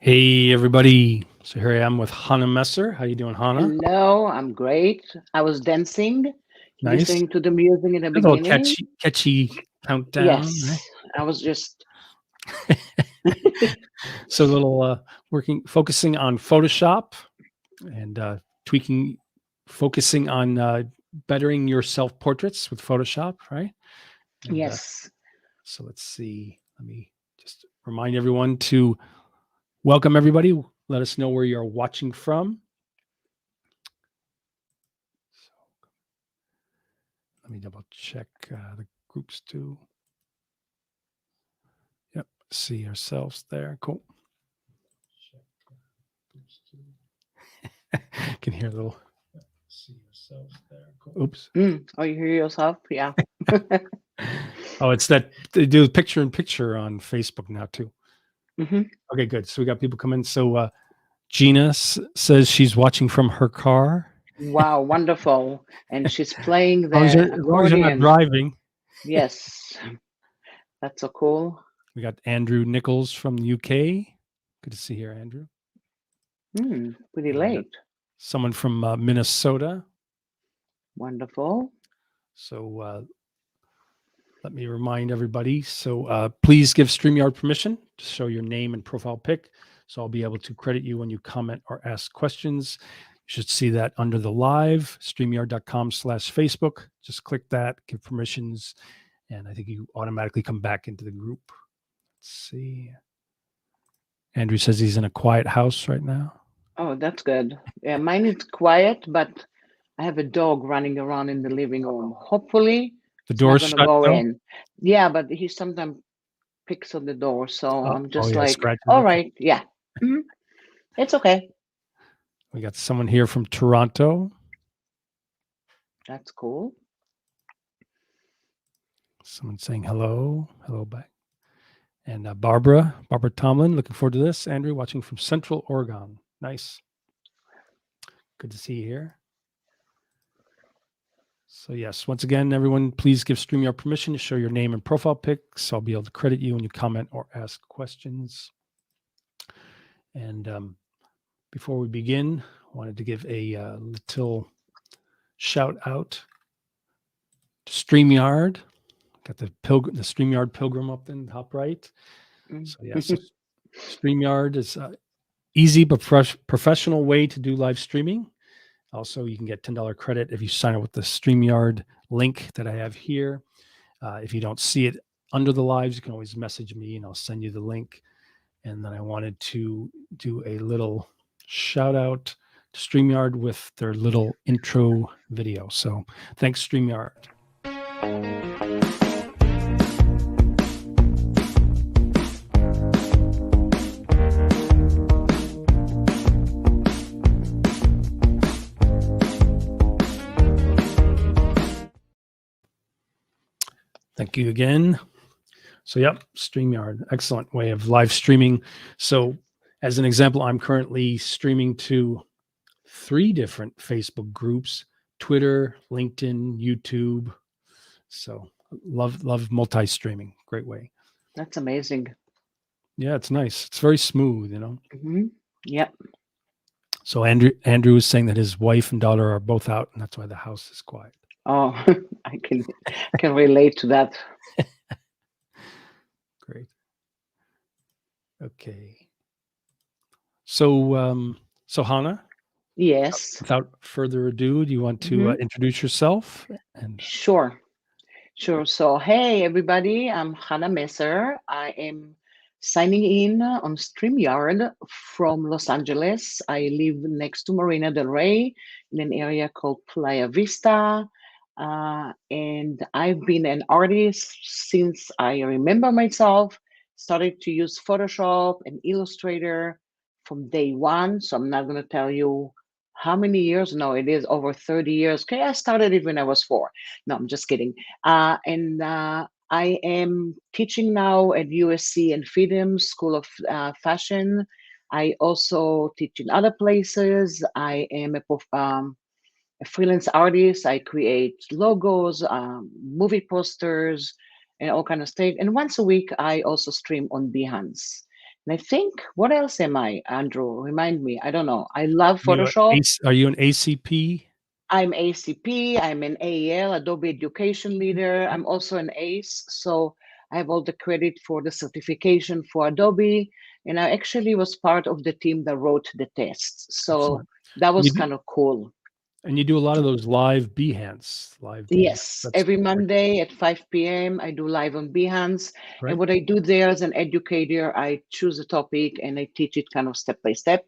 Hey everybody! So here I am with Hannah Messer. How you doing, Hannah? Hello, I'm great. I was dancing, Nice. listening to the music in the A little beginning. catchy countdown, right? Yes, I was just, So a little focusing on Photoshop and tweaking, focusing on bettering your self portraits with Photoshop, right? And yes. so let's see. Let me just remind everyone to welcome everybody. Let us know where you're watching from. So let me double check the groups too. Yep, see ourselves there. Cool. Can hear a little. See yourselves there. Cool. Oops. Oh, you hear yourself? Yeah. Oh, it's that they do picture in picture on Facebook now too. hmm Okay, good. So we got people coming. So Gina says she's watching from her car. Wow, wonderful. And she's playing the As long as you're not accordion. driving. Yes, that's so cool. We got Andrew Nichols from the UK. Good to see you here, Andrew. Pretty And late. someone from Minnesota. Wonderful. So let me remind everybody. So please give StreamYard permission to show your name and profile pic. So I'll be able to credit you when you comment or ask questions. You should see that under the live, streamyard.com/Facebook. Just click that, give permissions, and I think you automatically come back into the group. Let's see. Andrew says he's in a quiet house right now. Oh, that's good. Yeah, mine is quiet, but I have a dog running around in the living room. Hopefully, The it's not door's going to shut go though. in. Yeah, but he sometimes picks on the door. So I'm Oh just yeah, like, scratches. all Okay. right, yeah, mhm, it's okay. We got someone here from Toronto. That's cool. Someone saying hello. Hello back. And Barbara Tomlin, looking forward to this. Andrew, watching from Central Oregon. Nice. Good to see you here. So yes, once again, everyone, please give StreamYard permission to show your name and profile pics. I'll be able to credit you when you comment or ask questions. And before we begin, I wanted to give a little shout out to StreamYard. Got the StreamYard Pilgrim up in the top right. Mm. So yes, StreamYard is easy but professional way to do live streaming. Also, you can get $10 credit if you sign up with the StreamYard link that I have here. If you don't see it under the lives, you can always message me and I'll send you the link. And then I wanted to do a little shout out to StreamYard with their little intro video. So thanks, StreamYard. Thank you again. So, yep, StreamYard, excellent way of live streaming. So, as an example, I'm currently streaming to 3 different Facebook groups: Twitter, LinkedIn, YouTube. So, love multi-streaming. Great way. That's amazing. Yeah, it's nice. It's very smooth, you know. Yep. So Andrew is saying that his wife and daughter are both out, and that's why the house is quiet. Oh, I can relate to that. Great. Okay. So Hannah, Yes. without further ado, do you want to hmm introduce yourself? And Sure. Sure. So, hey, everybody, I'm Chana Messer. I am signing in on StreamYard from Los Angeles. I live next to Marina del Rey in an area called Playa Vista. And I've been an artist since I remember myself, started to use Photoshop and Illustrator from day one. So, I'm not going to tell you how many years. No, it is over 30 years. Okay, I started it when I was 4. No, I'm just kidding. And I am teaching now at USC and FIDM School of Fashion. I also teach in other places. I am a freelance artist. I create logos, movie posters, and all kind of stuff. And once a week, I also stream on Behance. And I think, what else am I, Andrew? Remind me. I don't know. I love Are you Photoshop. are you an ACP? I'm ACP, I'm an AEL, Adobe Education Leader. I'm also an ACE, so I have all the credit for the certification for Adobe. And I actually was part of the team that wrote the tests. So Excellent. that And you was do kind of cool. and you do a lot of those live Behance, live Behance. Yes, That's every great. Monday at 5 p.m., I do live on Behance. And Great. what I do there as an educator, I choose a topic and I teach it kind of step by step.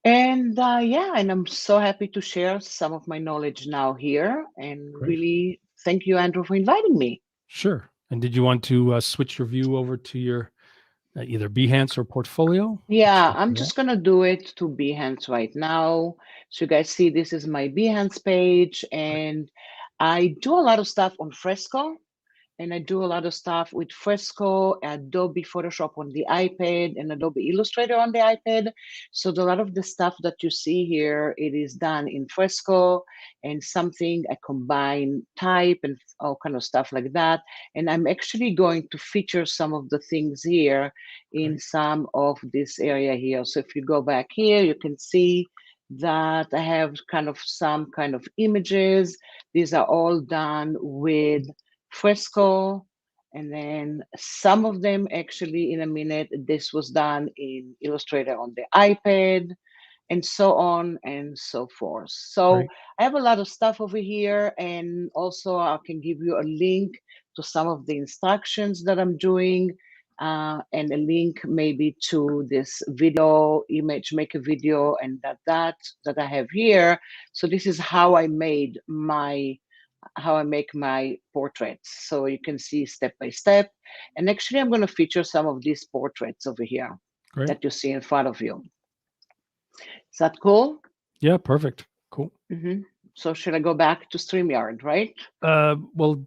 And yeah, and I'm so happy to share some of my knowledge now here. And Great. really, thank you, Andrew, for inviting me. Sure. And did you want to switch your view over to your either Behance or portfolio? What's Yeah, what I'm you want? just gonna do it to Behance right now. So you guys see this is my Behance page, Great. and I do a lot of stuff on Fresco. And I do a lot of stuff with Fresco, Adobe Photoshop on the iPad, and Adobe Illustrator on the iPad. So a lot of the stuff that you see here, it is done in Fresco, and something I combine type and all kind of stuff like that. And I'm actually going to feature some of the things here in Great. some of this area here. So if you go back here, you can see that I have kind of some kind of images. These are all done with Fresco, and then some of them actually in a minute. This was done in Illustrator on the iPad, and so on and so forth. So Great. I have a lot of stuff over here, and also I can give you a link to some of the instructions that I'm doing. And a link maybe to this video image make a video and that I have here. So this is how I make my portraits. So you can see step by step. And actually, I'm going to feature some of these portraits over here Great. that you see in front of you. Is that cool? Yeah, perfect. Cool. hmm So should I go back to StreamYard, right? Well,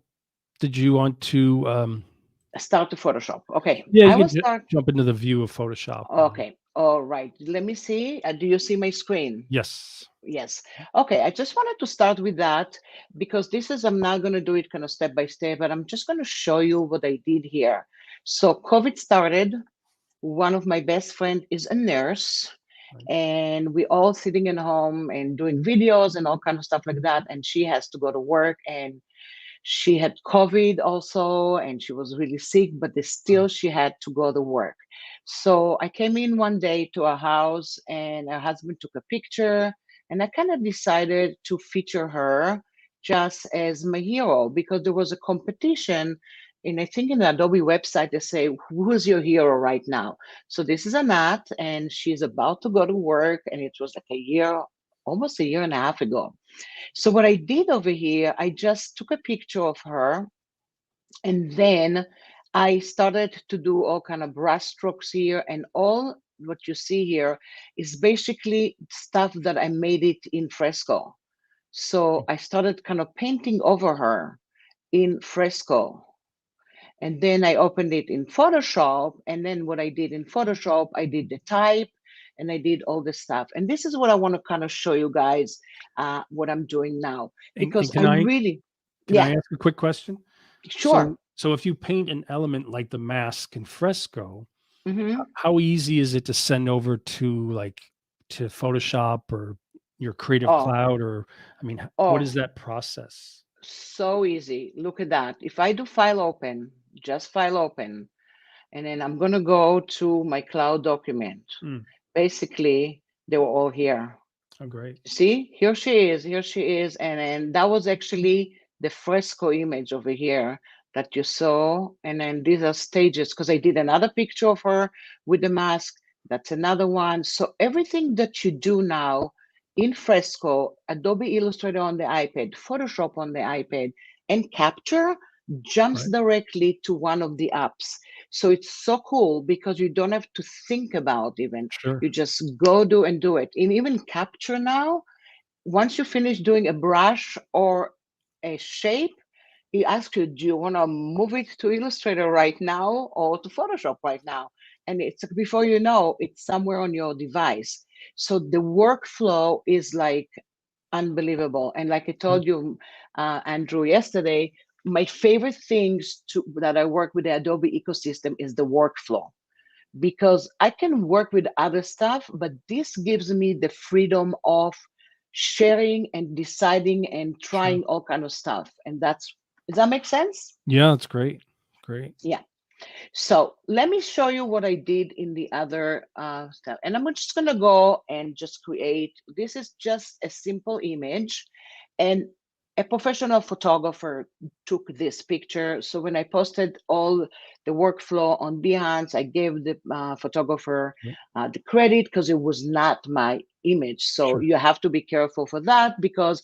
did you want to Start to Photoshop. Okay, yeah, I you will can start. jump into the view of Photoshop and Okay, all right. Let me see. Do you see my screen? yes. Yes. Okay, I just wanted to start with that because this is, I'm not going to do it kind of step by step, but I'm just going to show you what I did here. So COVID started. One of my best friend is a nurse, Right. and we all sitting in home and doing videos and all kind of stuff like that. And she has to go to work, and she had COVID also, and she was really sick, but Wow. still she had to go to work. So I came in one day to her house, and her husband took a picture, and I kind of decided to feature her just as my hero because there was a competition. And I think in the Adobe website, they say, who's your hero right now? So this is Anat, and she's about to go to work, and it was like almost a year and a half ago. So what I did over here, I just took a picture of her, and then I started to do all kind of brush strokes here, and all what you see here is basically stuff that I made it in fresco. So I started kind of painting over her in fresco. And then I opened it in Photoshop. And then what I did in Photoshop, I did the type and I did all this stuff. And this is what I want to kind of show you guys what I'm doing now And because I really, can yeah, I ask a quick question? sure. So if you paint an element like the mask in fresco, hmm how easy is it to send over to like to Photoshop or your Creative Oh, Cloud or I mean, what oh, is that process? so easy. Look at that. If I do file open, just file open, and then I'm going to go to my cloud document. Mm, Basically, they were all here. oh, great. See, here she is, and then that was actually the fresco image over here that you saw. And then these are stages because I did another picture of her with the mask. That's another one. So everything that you do now in fresco, Adobe Illustrator on the iPad, Photoshop on the iPad, and Capture jumps Right. directly to one of the apps. So it's so cool because you don't have to think about even Sure. you just go do and do it. And even Capture now, once you finish doing a brush or a shape, it asks you, do you want to move it to Illustrator right now or to Photoshop right now? And it's before you know, it's somewhere on your device. So the workflow is like unbelievable. And like I Good. told you, Andrew, yesterday, my favorite things that I work with the Adobe ecosystem is the workflow because I can work with other stuff, but this gives me the freedom of sharing and deciding and Sure. trying all kind of stuff. And does that make sense? Yeah, that's great. Great. Yeah. So let me show you what I did in the other stuff. And I'm just going to go and just create, this is just a simple image. And a professional photographer took this picture. So when I posted all the workflow on Behance, I gave the photographer Yep. the credit because it was not my image. So Sure. you have to be careful for that, because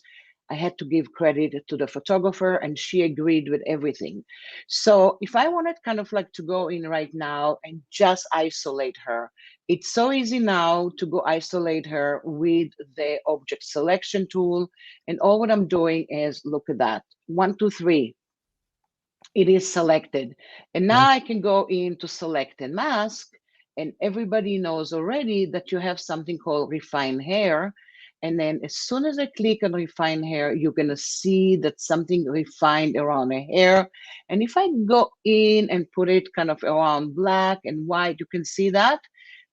I had to give credit to the photographer and she agreed with everything. So if I wanted kind of like to go in right now and just isolate her, it's so easy now to go isolate her with the object selection tool. And all what I'm doing is look at that. 1, 2, 3. It is selected. And now I Nice. can go in to select and mask. And everybody knows already that you have something called refine hair. And then as soon as I click on refine hair, you're going to see that something refined around her hair. And if I go in and put it kind of around black and white, you can see that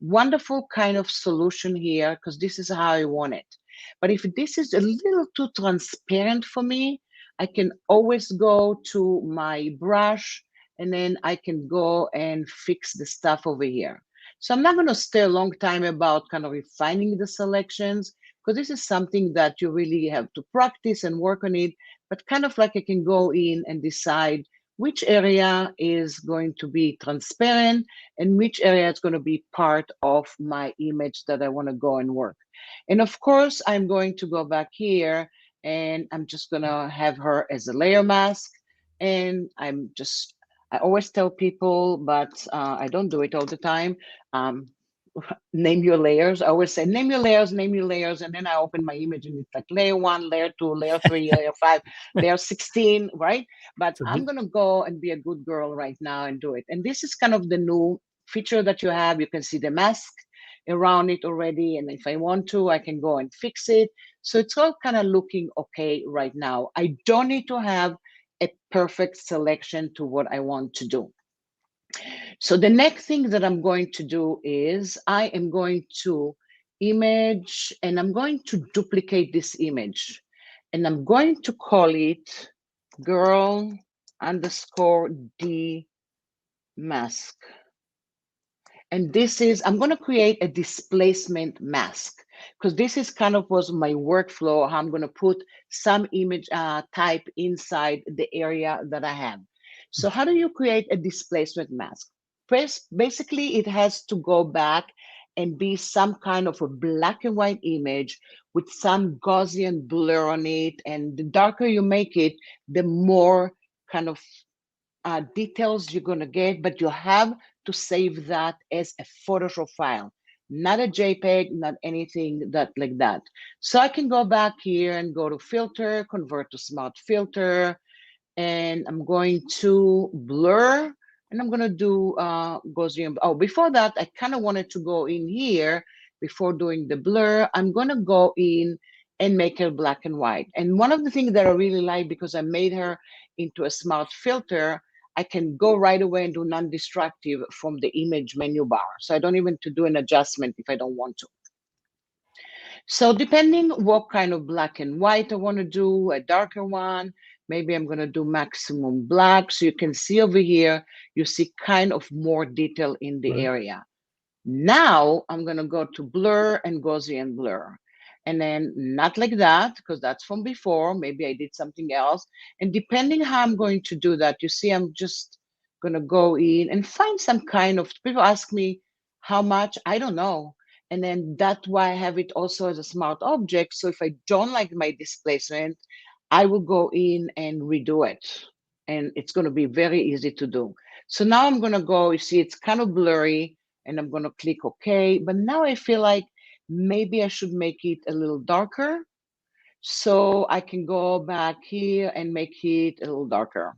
wonderful kind of solution here, because this is how I want it. But if this is a little too transparent for me, I can always go to my brush and then I can go and fix the stuff over here. So I'm not going to stay a long time about kind of refining the selections, because this is something that you really have to practice and work on it. But kind of like I can go in and decide which area is going to be transparent and which area is going to be part of my image that I want to go and work. And of course, I'm going to go back here and I'm just gonna have her as a layer mask. And I always tell people, but I don't do it all the time. Um, Name your layers. I always say, name your layers. And then I open my image and it's like layer 1, layer 2, layer 3, layer 5, layer 16, right? But So I'm going to go and be a good girl right now and do it. And this is kind of the new feature that you have. You can see the mask around it already. And if I want to, I can go and fix it. So it's all kind of looking okay right now. I don't need to have a perfect selection to what I want to do. So the next thing that I'm going to do is I am going to image and I'm going to duplicate this image and I'm going to call it girl underscore D mask. And this is, I'm going to create a displacement mask because this is kind of was my workflow, how I'm going to put some image type inside the area that I have. So how do you create a displacement mask? Basically, it has to go back and be some kind of a black and white image with some Gaussian blur on it. And the darker you make it, the more kind of details you're going to get, but you have to save that as a Photoshop file, not a JPEG, not anything that like that. So I can go back here and go to filter, convert to smart filter, and I'm going to blur, and I'm going to do Gaussian. Oh, before that, I kind of wanted to go in here before doing the blur. I'm going to go in and make her black and white. And one of the things that I really like, because I made her into a smart filter, I can go right away and do non-destructive from the image menu bar. So I don't even to do an adjustment if I don't want to. So depending what kind of black and white I want to do, a darker one, maybe I'm going to do maximum black. So you can see over here, you see kind of more detail in the right. area. Now I'm going to go to blur and Gaussian blur. And then not like that, because that's from before. Maybe I did something else. And depending how I'm going to do that, you see, I'm just going to go in and find some kind of, people ask me how much, I don't know. And then that's why I have it also as a smart object. So if I don't like my displacement, I will go in and redo it. And it's going to be very easy to do. So now I'm going to go, you see, it's kind of blurry and I'm going to click OK. But now I feel like maybe I should make it a little darker. So I can go back here and make it a little darker.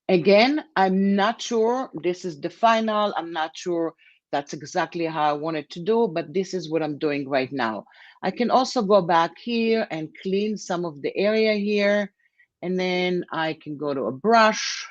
Again, I'm not sure this is the final. I'm not sure that's exactly how I wanted to do, but this is what I'm doing right now. I can also go back here and clean some of the area here. And then I can go to a brush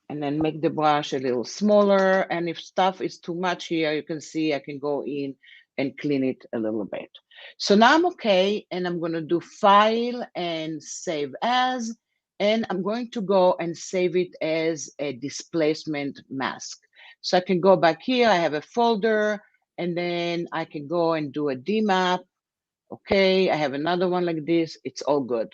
and then make the brush a little smaller. And if stuff is too much here, you can see I can go in and clean it a little bit. So now I'm okay, and I'm going to do File and Save As, and I'm going to go and save it as a displacement mask. So I can go back here, I have a folder, and then I can go and do a DMAP. Okay, I have another one like this, it's all good.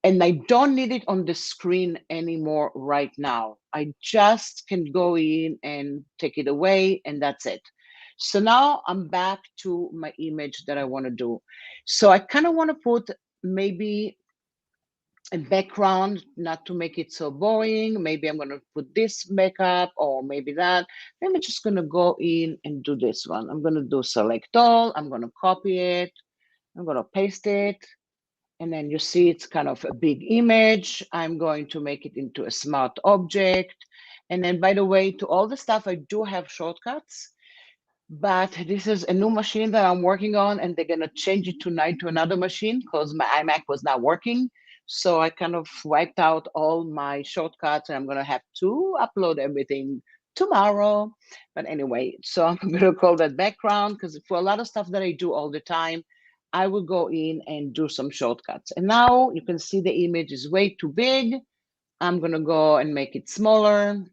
And I don't need it on the screen anymore right now. I just can go in and take it away, and that's it. So now I'm back to my image that I want to do. So I kind of want to put maybe a background, not to make it so boring. Maybe I'm going to put this makeup, or maybe that. Maybe I'm just going to go in and do this one. I'm going to do select all. I'm going to copy it. I'm going to paste it. And then you see it's kind of a big image. I'm going to make it into a smart object. And then, by the way, to all the stuff, I do have shortcuts, but this is a new machine that I'm working on, and they're gonna change it tonight to another machine because my iMac was not working. So I kind of wiped out all my shortcuts, and I'm gonna have to upload everything tomorrow. But anyway, so I'm gonna call that background, because for a lot of stuff that I do all the time, I will go in and do some shortcuts. And now you can see the image is way too big. I'm gonna go and make it smaller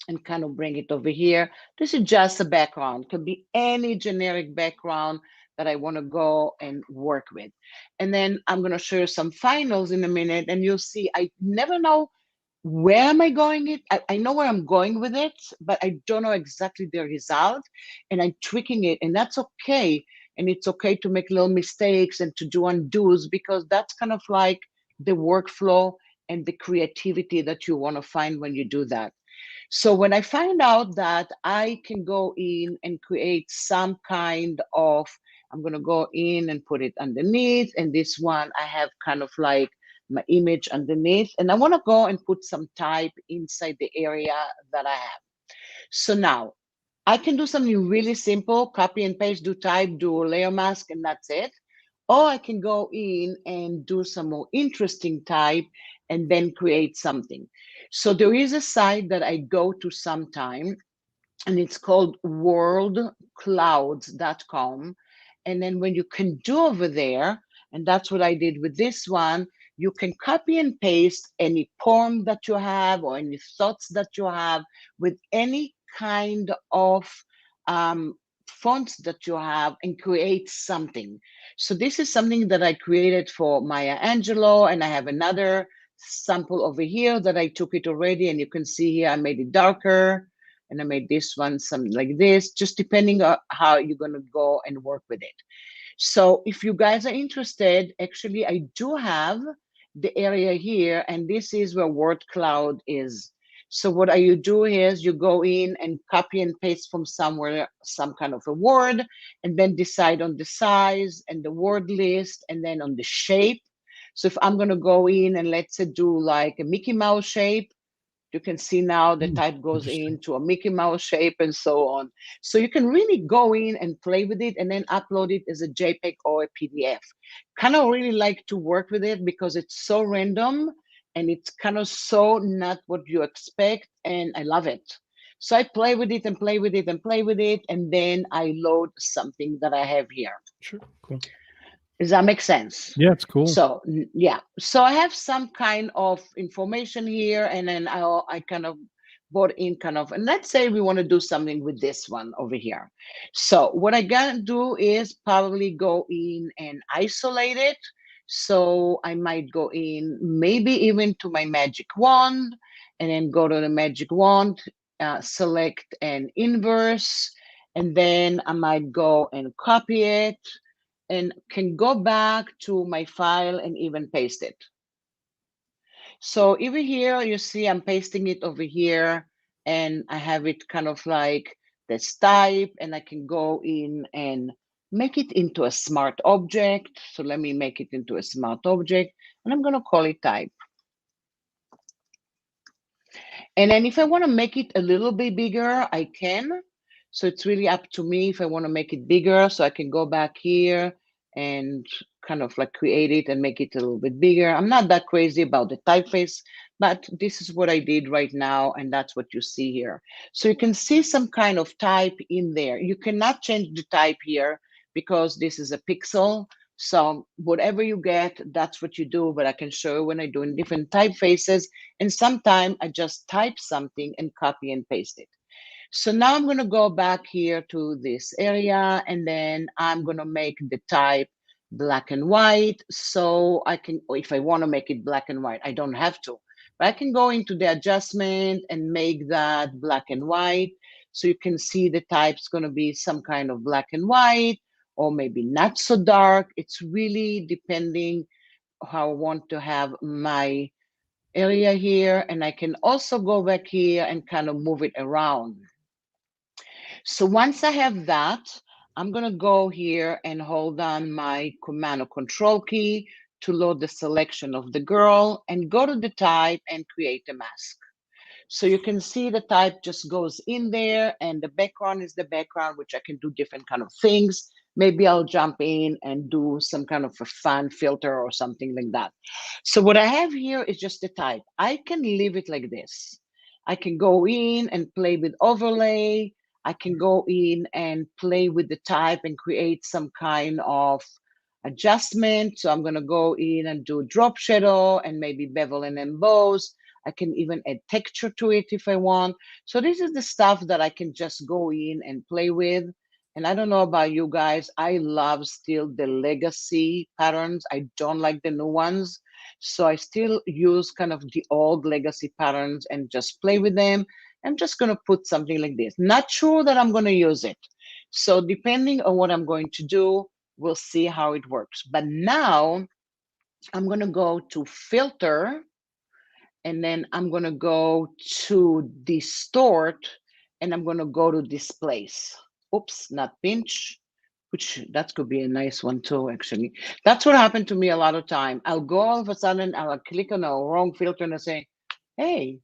and kind of bring it over here. This is just a background, could be any generic background that I want to go and work with. And then I'm going to show you some finals in a minute, and you'll see I never know where am I going it. I know where I'm going with it, but I don't know exactly the result, and I'm tweaking it, and that's okay. And it's okay to make little mistakes and to do undos, because that's kind of like the workflow and the creativity that you want to find when you do that. So when I find out that I can go in and create some kind of, I'm going to go in and put it underneath. And this one, I have kind of like my image underneath. And I want to go and put some type inside the area that I have. So now I can do something really simple, copy and paste, do type, do a layer mask, and that's it. Or I can go in and do some more interesting type and then create something. So there is a site that I go to sometime, and it's called worldclouds.com. And then when you can do over there, and that's what I did with this one, you can copy and paste any poem that you have or any thoughts that you have with any kind of um, fonts that you have and create something. So this is something that I created for Maya Angelou, and I have another sample over here that I took it already, and you can see here I made it darker, and I made this one something like this, just depending on how you're going to go and work with it. So if you guys are interested, actually, I do have the area here, and this is where word cloud is. So what you do is you go in and copy and paste from somewhere some kind of a word, and then decide on the size and the word list, and then on the shape. So if I'm going to go in and let's say do like a Mickey Mouse shape, you can see now the type goes Interesting. into a Mickey Mouse shape and so on. So you can really go in and play with it and then upload it as a JPEG or a PDF. Kind of really like to work with it because it's so random and it's kind of so not what you expect, and I love it. So I play with it and play with it and play with it, and then I load something that I have here. Sure. Cool. Does that make sense? Yeah, it's cool. So yeah, so I have some kind of information here, and then I kind of brought in kind of, and let's say we want to do something with this one over here. So what I gotta do is probably go in and isolate it. So I might go in maybe even to my magic wand, and then go to the magic wand, select an inverse, and then I might go and copy it and can go back to my file and even paste it. So over here, you see I'm pasting it over here, and I have it kind of like this type, and I can go in and make it into a smart object. So let me make it into a smart object, and I'm going to call it type. And then if I want to make it a little bit bigger, I can. So it's really up to me if I want to make it bigger. So I can go back here and kind of like create it and make it a little bit bigger. I'm not that crazy about the typeface, but this is what I did right now, and that's what you see here. So you can see some kind of type in there. You cannot change the type here because this is a pixel. So whatever you get, that's what you do, but I can show you when I do in different typefaces, and sometimes I just type something and copy and paste it. So now I'm going to go back here to this area, and then I'm going to make the type black and white. So I can, if I want to make it black and white, I don't have to, but I can go into the adjustment and make that black and white. So you can see the type's going to be some kind of black and white, or maybe not so dark. It's really depending how I want to have my area here. And I can also go back here and kind of move it around. So once I have that, I'm going to go here and hold down my Command or Control key to load the selection of the girl and go to the type and create a mask. So you can see the type just goes in there, and the background is the background, which I can do different kind of things. Maybe I'll jump in and do some kind of a fun filter or something like that. So what I have here is just the type. I can leave it like this. I can go in and play with overlay. I can go in and play with the type and create some kind of adjustment. So I'm going to go in and do drop shadow and maybe bevel and emboss. I can even add texture to it if I want. So this is the stuff that I can just go in and play with. And I don't know about you guys, I love still the legacy patterns. I don't like the new ones. So I still use kind of the old legacy patterns and just play with them. I'm just going to put something like this. Not sure that I'm going to use it. So depending on what I'm going to do, we'll see how it works. But now I'm going to go to filter, and then I'm going to go to distort, and I'm going to go to displace. Oops, not pinch, which that could be a nice one too, actually. That's what happened to me a lot of time. I'll go all of a sudden, I'll click on a wrong filter and I say, hey,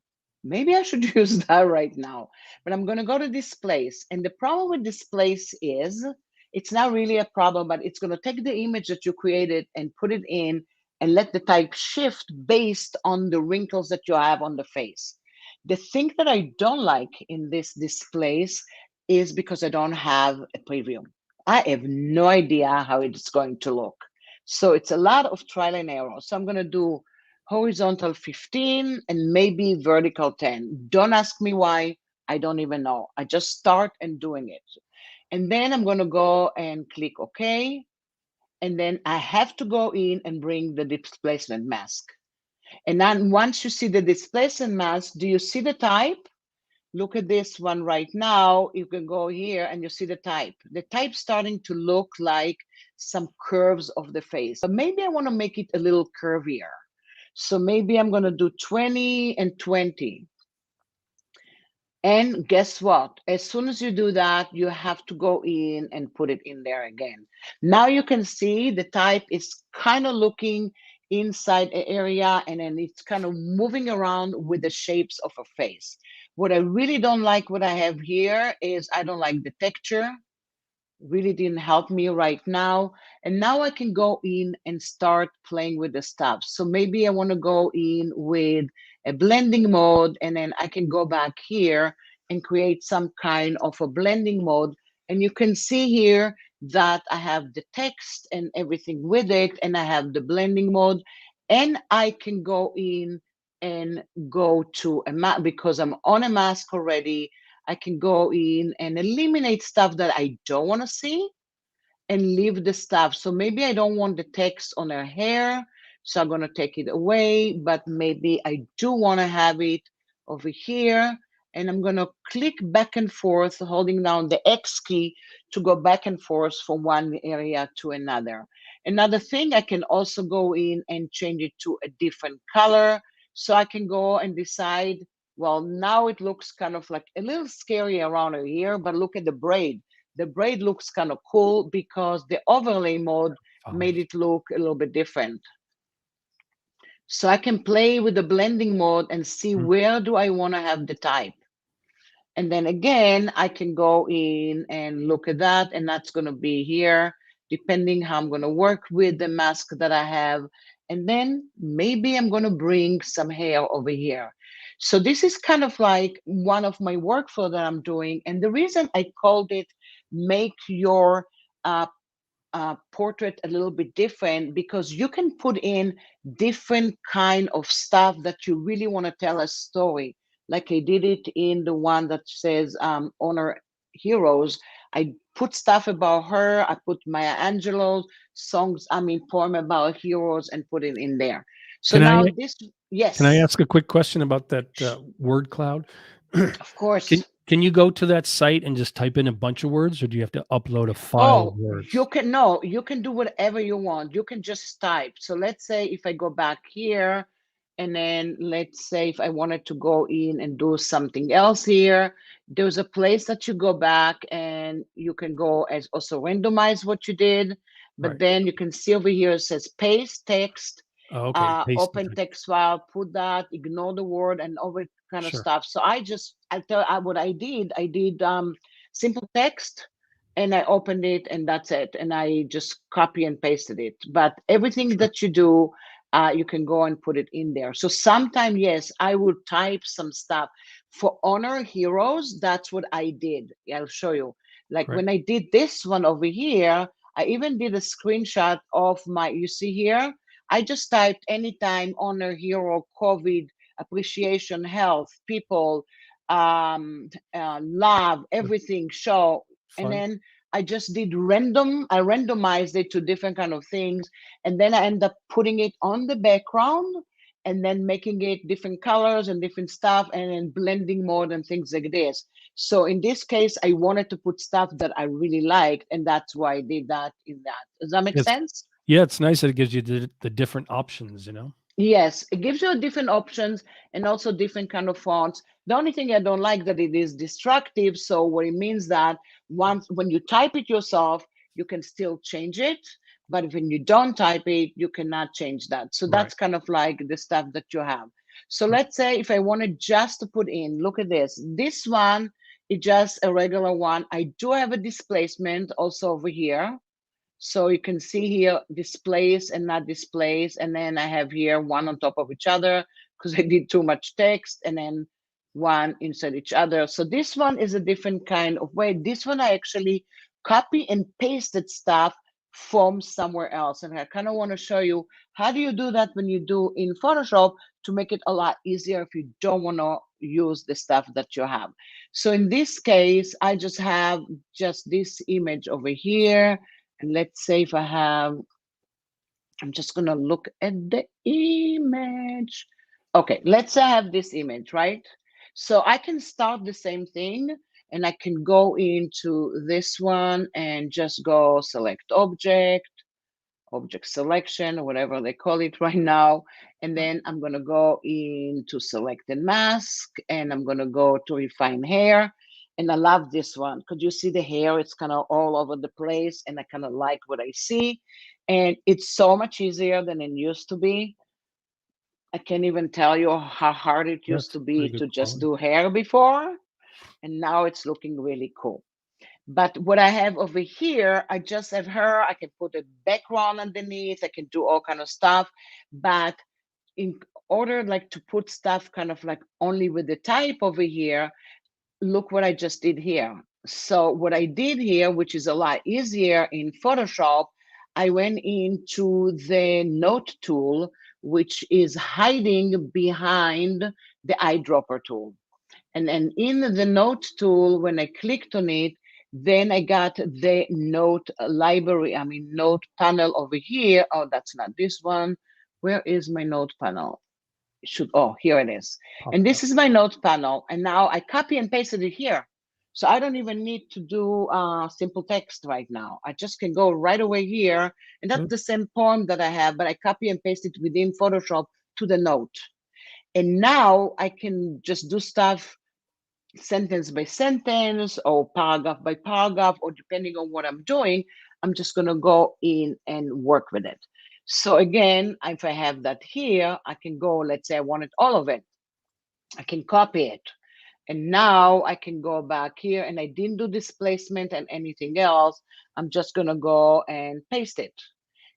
maybe I should use that right now. But I'm going to go to displace. And the problem with displace is it's not really a problem, but it's going to take the image that you created and put it in and let the type shift based on the wrinkles that you have on the face. The thing that I don't like in this displace is because I don't have a preview. I have no idea how it's going to look. So it's a lot of trial and error. So I'm going to do horizontal 15 and maybe vertical 10. Don't ask me why. I don't even know. I just start and doing it. And then I'm going to go and click OK. And then I have to go in and bring the displacement mask. And then once you see the displacement mask, do you see the type? Look at this one right now. You can go here and you see the type. The type starting to look like some curves of the face. But maybe I want to make it a little curvier. So maybe I'm going to do 20 and 20. And guess what? As soon as you do that, you have to go in and put it in there again. Now you can see the type is kind of looking inside an area, and then it's kind of moving around with the shapes of a face. What I really don't like what I have here is I don't like the texture. Really didn't help me right now. And now I can go in and start playing with the stuff. So maybe I want to go in with a blending mode, and then I can go back here and create some kind of a blending mode. And you can see here that I have the text and everything with it, and I have the blending mode. And I can go in and go to a mask because I'm on a mask already. I can go in and eliminate stuff that I don't want to see and leave the stuff. So maybe I don't want the text on her hair, so I'm going to take it away, but maybe I do want to have it over here. And I'm going to click back and forth, holding down the X key to go back and forth from one area to another. Another thing, I can also go in and change it to a different color. So I can go and decide, well, now it looks kind of like a little scary around her ear, but look at the braid. The braid looks kind of cool because the overlay mode made it look a little bit different. So I can play with the blending mode and see where do I want to have the type. And then again, I can go in and look at that, and that's going to be here. depending how I'm going to work with the mask that I have. And then maybe I'm going to bring some hair over here. So this is kind of like one of my workflow that I'm doing. And the reason I called it make your uh, portrait a little bit different, because you can put in different kind of stuff that you really want to tell a story. Like I did it in the one that says honor heroes. I put stuff about her. I put Maya Angelou's songs, I mean poem about heroes, and put it in there. So Can I now this, can I yes, ask a quick question about that word cloud? of course. Can you go to that site and just type in a bunch of words, or do you have to upload a file of Oh, you words? can, no, you can do whatever you want. You can just type. So let's say if I go back here, and then let's say if I wanted to go in and do something else here, there's a place that you go back and you can go as also randomize what you did. But Right. then you can see over here it says paste text, Oh, okay. Paste and open type. text file, put that, ignore the word, and all that kind of Sure. stuff. So I tell what I did simple text, and I opened it, and that's it. And I just copy and pasted it. But everything Sure. that you do, you can go and put it in there. So sometime, yes, I will type some stuff for honor heroes. That's what I did. I'll show you. Like Great. when I did this one over here, I even did a screenshot of my, you see here, I just typed anytime honor hero, COVID, appreciation, health, people, love, Good. everything, show. And Fun. then I just did random, I randomized it to different kind of things. And then I end up putting it on the background and then making it different colors and different stuff, and then blending more than things like this. So in this case, I wanted to put stuff that I really liked, and that's why I did that in that. Does that make It's sense? Yeah, it's nice that it gives you the different options, you know? Yes, it gives you different options and also different kind of fonts. The only thing I don't like that it is destructive. So what it means that once when you type it yourself, you can still change it. But when you don't type it, you cannot change that. So Right. that's kind of like the stuff that you have. So Right. let's say if I wanted just to put in, look at this. This one is just a regular one. I do have a displacement also over here. So you can see here displays and not displays. And then I have here one on top of each other because I did too much text, and then one inside each other. So this one is a different kind of way. This one I actually copy and pasted stuff from somewhere else. And I kind of want to show you how do you do that when you do in Photoshop to make it a lot easier if you don't want to use the stuff that you have. So in this case, I just have just this image over here, and let's say if I have, I'm just gonna look at the image. Okay, let's say I have this image, right? So I can start the same thing, and I can go into this one and just go select object selection, or whatever they call it right now. And Right. then I'm going to go into selected mask, and I'm going to go to refine hair. And I love this one because you see the hair, it's kind of all over the place, and I kind of like what I see. And it's so much easier than it used to be. I can't even tell you how hard it Yeah, used it's to pretty be good to just quality. do hair before. And now it's looking really cool. But what I have over here, I just have her. I can put a background underneath. I can do all kind of stuff. But in order like to put stuff kind of like only with the type over here, look what I just did here. So what I did here, which is a lot easier in Photoshop, I went into the note tool, which is hiding behind the eyedropper tool. And then in the note tool, when I clicked on it, then I got the note library, I mean, note panel over here. Oh, that's not this one. Where is my note panel? Should, oh, here it is. And Popped this up. is my note panel. And now I copy and pasted it here. So I don't even need to do simple text right now. I just can go right away here. And that's Good. the same poem that I have, but I copy and paste it within Photoshop to the note. And now I can just do stuff sentence by sentence or paragraph by paragraph, or depending on what I'm doing, I'm just going to go in and work with it. So again, if I have that here, I can go, let's say I wanted all of it. I can copy it. And now I can go back here, and I didn't do displacement and anything else. I'm just going to go and paste it.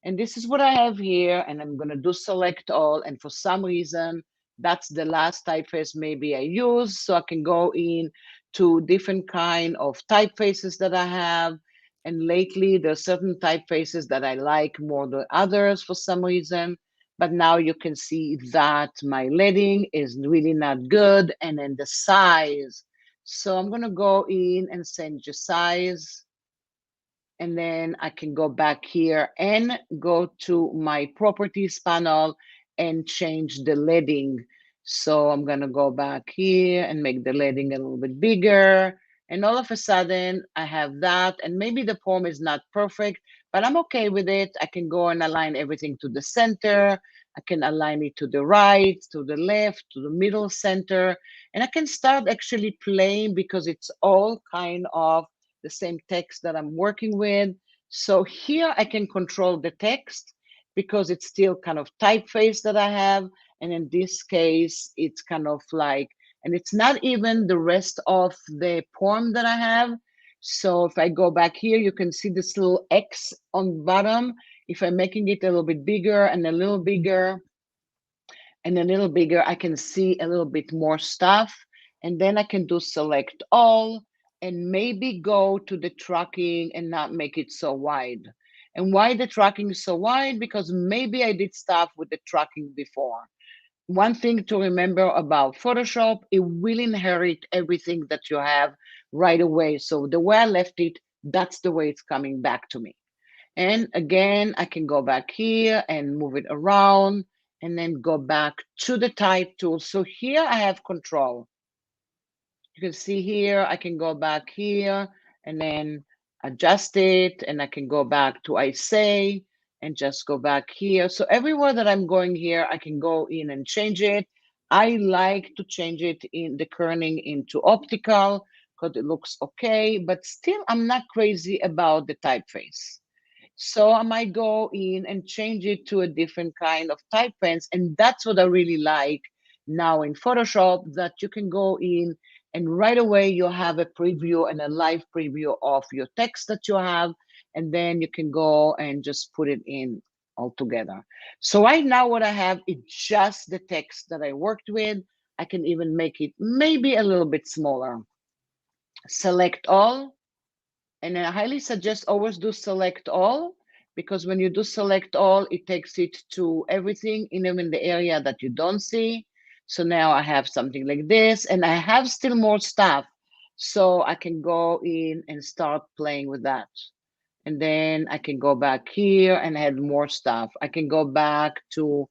And this is what I have here, and I'm going to do select all. And for some reason, that's the last typeface maybe I use. So I can go in to different kind of typefaces that I have. And lately, there's certain typefaces that I like more than others for some reason. But now you can see that my leading is really not good. And then the size. So I'm going to go in and change the size. And then I can go back here and go to my properties panel and change the leading. So I'm going to go back here and make the leading a little bit bigger. And all of a sudden I have that. And maybe the poem is not perfect, but I'm okay with it. I can go and align everything to the center. I can align it to the right, to the left, to the middle center. And I can start actually playing because it's all kind of the same text that I'm working with. So here I can control the text because it's still kind of typeface that I have. And in this case, it's kind of like, and it's not even the rest of the poem that I have. So if I go back here, you can see this little X on the bottom. If I'm making it a little bit bigger and a little bigger and a little bigger, I can see a little bit more stuff. And then I can do select all and maybe go to the tracking and not make it so wide. And why the tracking is so wide? Because maybe I did stuff with the tracking before. One thing to remember about Photoshop, it will inherit everything that you have right away. So the way I left it, that's the way it's coming back to me. And again, I can go back here and move it around and then go back to the type tool. So here I have control. You can see here, I can go back here and then adjust it, and I can go back to I say and just go back here. So everywhere that I'm going here, I can go in and change it. I like to change it in the kerning into optical because it looks okay, but still I'm not crazy about the typeface. So I might go in and change it to a different kind of typeface. And that's what I really like now in Photoshop, that you can go in and right away you have a preview and a live preview of your text that you have. And then you can go and just put it in all together. So right now what I have is just the text that I worked with. I can even make it maybe a little bit smaller. Select all. And I highly suggest always do select all, because when you do select all, it takes it to everything, even in the area that you don't see. So now I have something like this, and I have still more stuff. So I can go in and start playing with that. And then I can go back here and add more stuff. I can go back to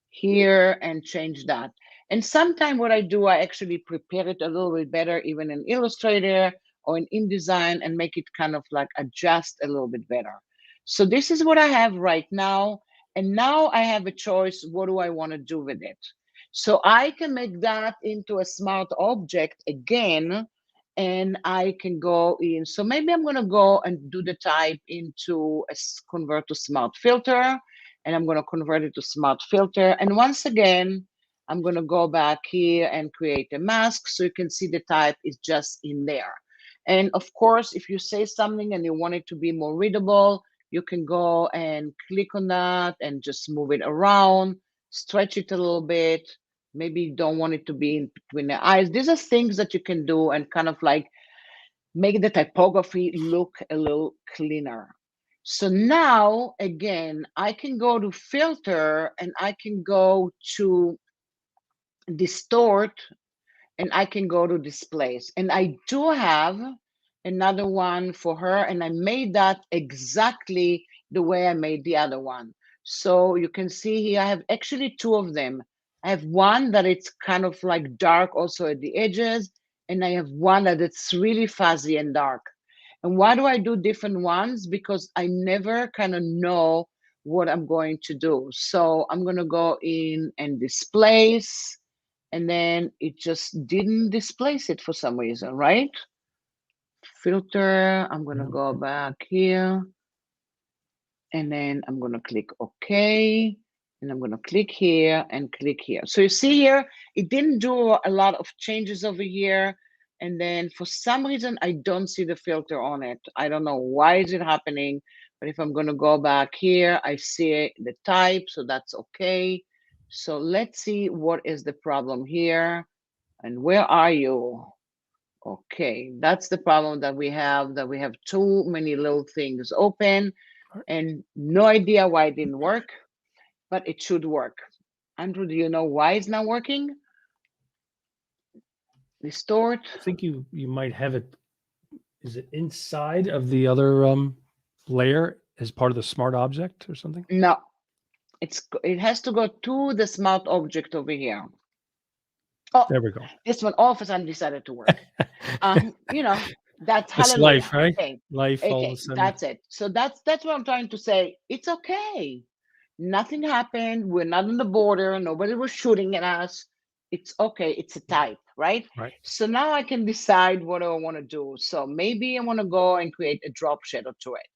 here and change that. And sometimes what I do, I actually prepare it a little bit better, even in Illustrator or in InDesign, and make it kind of like adjust a little bit better. So this is what I have right now. And now I have a choice. What do I want to do with it? So I can make that into a smart object again, and I can go in. So maybe I'm going to go and do the type into a convert to smart filter, and I'm going to convert it to smart filter. And once again, I'm going to go back here and create a mask so you can see the type is just in there. And of course, if you say something and you want it to be more readable, you can go and click on that and just move it around, stretch it a little bit. Maybe you don't want it to be in between the eyes. These are things that you can do and kind of like make the typography look a little cleaner. So now, again, I can go to filter and I can go to distort and I can go to displace. And I do have another one for her, and I made that exactly the way I made the other one. So you can see here, I have actually two of them. I have one that it's kind of like dark also at the edges, and I have one that it's really fuzzy and dark. And why do I do different ones? Because I never kind of know what I'm going to do. So I'm going to go in and displace, and then it just didn't displace it for some reason, right? Filter, I'm going to go back here, and then I'm going to click OK, and I'm going to click here and click here. So you see here, it didn't do a lot of changes over here. And then for some reason, I don't see the filter on it. I don't know why is it happening, but if I'm going to go back here, I see the type, so that's okay. So let's see what is the problem here. And where are you? Okay, that's the problem that we have too many little things open and no idea why it didn't work, but it should work. Andrew, do you know why it's not working? Distort? I think you might have it. Is it inside of the other layer as part of the smart object or something? No, it has to go to the smart object over here. Oh, There we go. this one all of a sudden decided to work. You know, that's It's hallelujah. life, right? Okay, Life all of a okay, sudden. that's it. So that's what I'm trying to say. It's okay. Nothing happened. We're not on the border. Nobody was shooting at us. It's okay. It's a type, right? Right. So now I can decide what do I want to do. So maybe I want to go and create a drop shadow to it.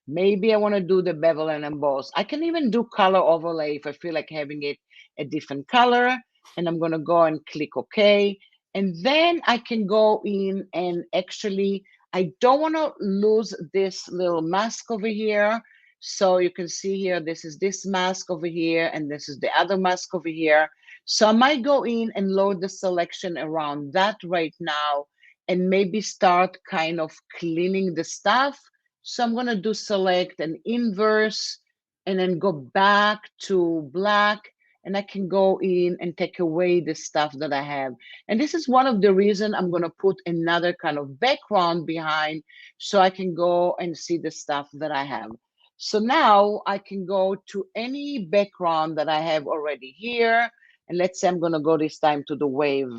Maybe I want to do the bevel and emboss. I can even do color overlay if I feel like having it a different color. And I'm going to go and click OK. And then I can go in and actually, I don't want to lose this little mask over here. So you can see here, this is this mask over here, and this is the other mask over here. So I might go in and load the selection around that right now and maybe start kind of cleaning the stuff. So I'm going to do select an inverse and then go back to black, and I can go in and take away the stuff that I have. And this is one of the reasons I'm going to put another kind of background behind so I can go and see the stuff that I have. So now I can go to any background that I have already here. And let's say I'm going to go this time to the wave.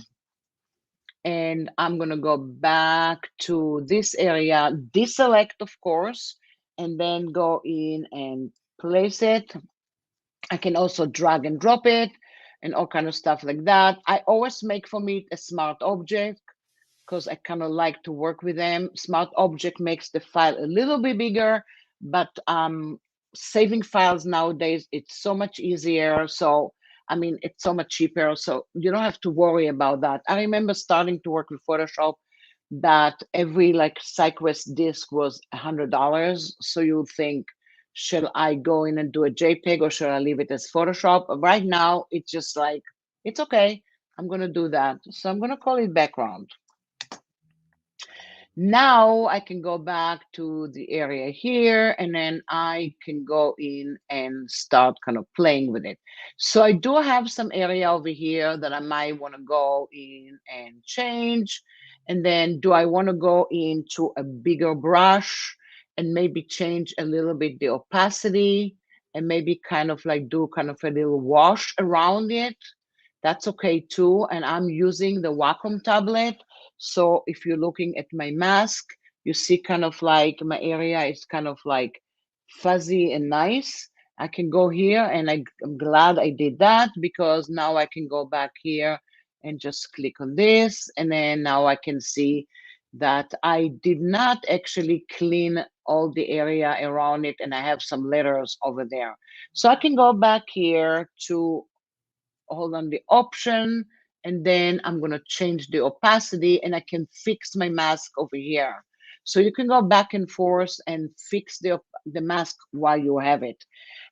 And I'm going to go back to this area, deselect, of course, and then go in and place it. I can also drag and drop it and all kind of stuff like that. I always make for me a smart object because I kind of like to work with them. Smart object makes the file a little bit bigger, but saving files nowadays, it's so much easier. So, I mean, it's so much cheaper. So you don't have to worry about that. I remember starting to work with Photoshop that every like SideQuest disk was $100. So you think, should I go in and do a JPEG or should I leave it as Photoshop? Right now, it's just like, it's okay. I'm going to do that. So I'm going to call it background. Now I can go back to the area here and then I can go in and start kind of playing with it. So I do have some area over here that I might want to go in and change. And then do I want to go into a bigger brush and maybe change a little bit the opacity and maybe kind of like do kind of a little wash around it? That's okay too. And I'm using the Wacom tablet. So if you're looking at my mask, you see kind of like my area is kind of like fuzzy and nice. I can go here and I'm glad I did that because now I can go back here and just click on this. And then now I can see that I did not actually clean all the area around it and I have some letters over there. So I can go back here to hold on the option, and then I'm going to change the opacity and I can fix my mask over here. So you can go back and forth and fix the mask while you have it.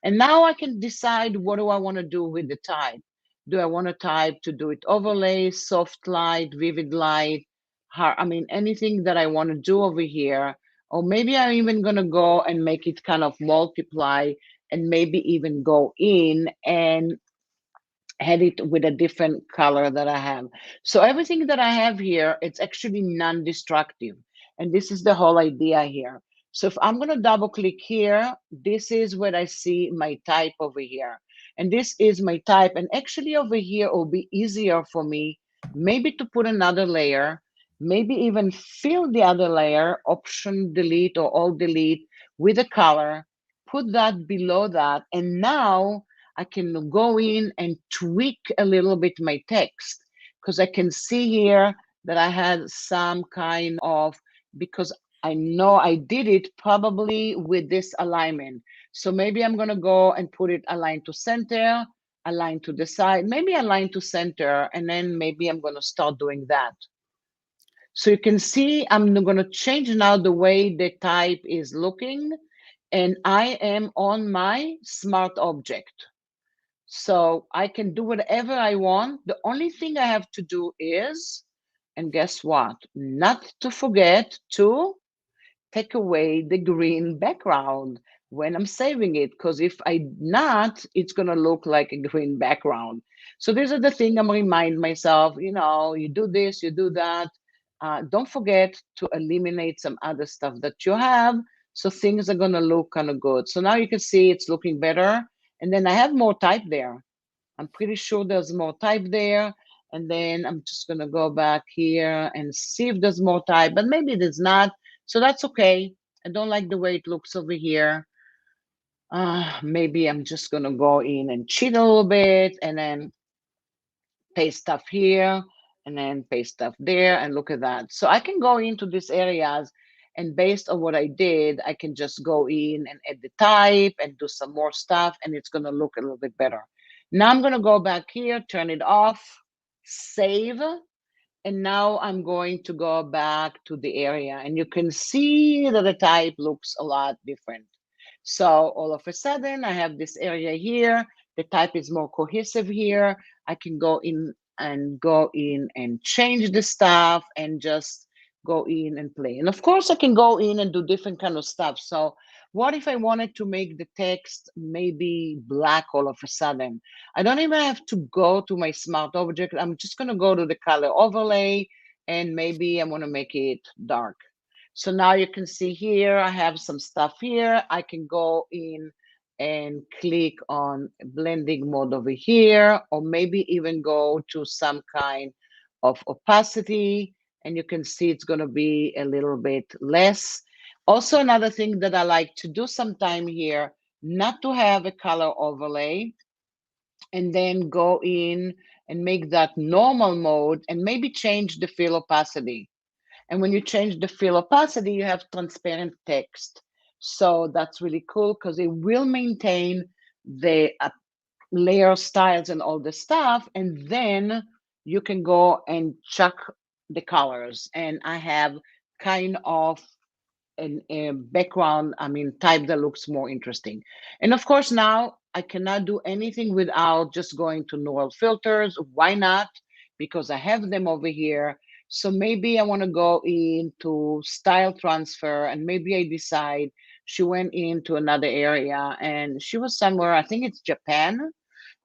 And now I can decide what do I want to do with the type. Do I want to type to do it overlay, soft light, vivid light, I mean, anything that I want to do over here. Or maybe I'm even going to go and make it kind of multiply and maybe even go in and had it with a different color that I have. So everything that I have here, it's actually non-destructive. And this is the whole idea here. So if I'm gonna double click here, this is where I see my type over here. And this is my type. And actually over here, it will be easier for me maybe to put another layer, maybe even fill the other layer, option delete or alt delete with a color, put that below that. And now I can go in and tweak a little bit my text because I can see here that I had some kind of, because I know I did it probably with this alignment. So maybe I'm going to go and put it aligned to center, aligned to the side, maybe aligned to center, and then maybe I'm going to start doing that. So you can see I'm going to change now the way the type is looking, and I am on my smart object. So I can do whatever I want. The only thing I have to do is, and guess what? Not to forget to take away the green background when I'm saving it, because if I not, it's gonna look like a green background. So these are the thing I'm remind myself, you do this, you do that. Don't forget to eliminate some other stuff that you have, so things are gonna look kind of good. So now you can see it's looking better. And then I have more type there. I'm pretty sure there's more type there. And then I'm just gonna go back here and see if there's more type, but maybe there's not. So that's okay. I don't like the way it looks over here. Maybe I'm just gonna go in and cheat a little bit and then paste stuff here and then paste stuff there, and look at that. So I can go into these areas, and based on what I did, I can just go in and add the type and do some more stuff, and it's gonna look a little bit better. Now I'm gonna go back here, turn it off, save, and now I'm going to go back to the area, and you can see that the type looks a lot different. So all of a sudden, I have this area here. The type is more cohesive here. I can go in and change the stuff and just go in and play. And of course, I can go in and do different kind of stuff. So what if I wanted to make the text maybe black all of a sudden? I don't even have to go to my smart object. I'm just going to go to the color overlay, and maybe I want to make it dark. So now you can see here, I have some stuff here. I can go in and click on blending mode over here, or maybe even go to some kind of opacity, and you can see it's going to be a little bit less. Also, another thing that I like to do sometime here, not to have a color overlay, and then go in and make that normal mode and maybe change the fill opacity. And when you change the fill opacity, you have transparent text. So that's really cool because it will maintain the layer styles and all the stuff. And then you can go and check the colors. And I have kind of a background, type that looks more interesting. And of course, now I cannot do anything without just going to neural filters. Why not? Because I have them over here. So maybe I want to go into style transfer, and maybe I decide she went into another area and she was somewhere, I think it's Japan,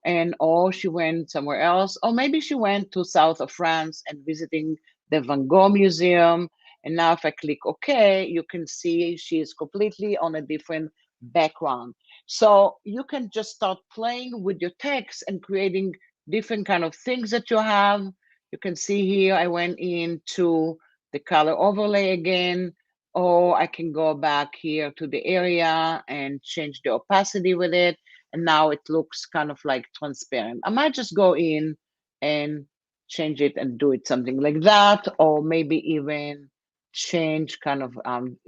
and or she went somewhere else, or maybe she went to south of France and visiting the Van Gogh Museum. And now if I click OK, you can see she is completely on a different background. So you can just start playing with your text and creating different kind of things that you have. You can see here I went into the color overlay again, or I can go back here to the area and change the opacity with it, and now it looks kind of like transparent. I might just go in and change it and do it something like that, or maybe even change kind of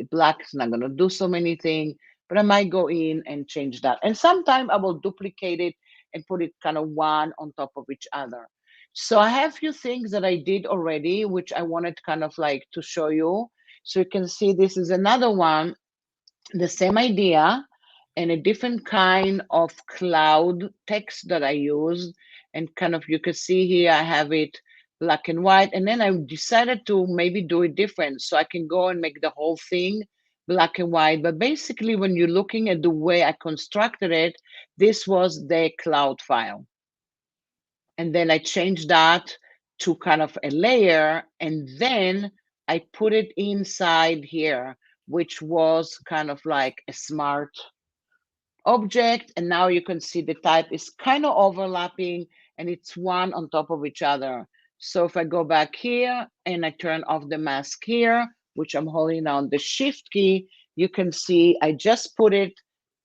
black is not going to do so many things, but I might go in and change that. And sometimes I will duplicate it and put it kind of one on top of each other. So I have a few things that I did already, which I wanted kind of like to show you. So you can see this is another one, the same idea, and a different kind of cloud text that I use. And kind of, you can see here, I have it black and white. And then I decided to maybe do it different. So I can go and make the whole thing black and white. But basically, when you're looking at the way I constructed it, this was the cloud file. And then I changed that to kind of a layer. And then I put it inside here, which was kind of like a smart object. And now you can see the type is kind of overlapping, and it's one on top of each other. So if I go back here and I turn off the mask here, which I'm holding down the shift key, you can see I just put it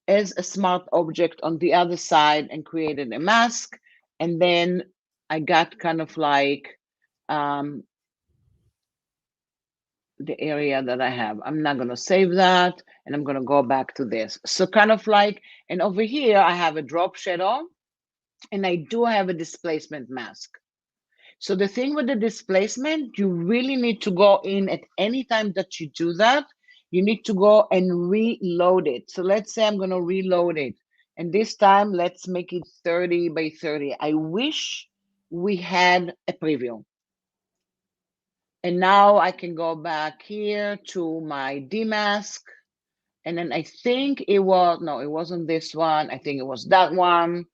as a smart object on the other side and created a mask. And then I got kind of like the area that I have. I'm not going to save that, and I'm going to go back to this. So kind of like, and over here, I have a drop shadow, and I do have a displacement mask. So the thing with the displacement, you really need to go in at any time that you do that, you need to go and reload it. So let's say I'm going to reload it. And this time, let's make it 30 by 30. I wish we had a preview. And now I can go back here to my demask. And then I think it was, no, it wasn't this one. I think it was that one.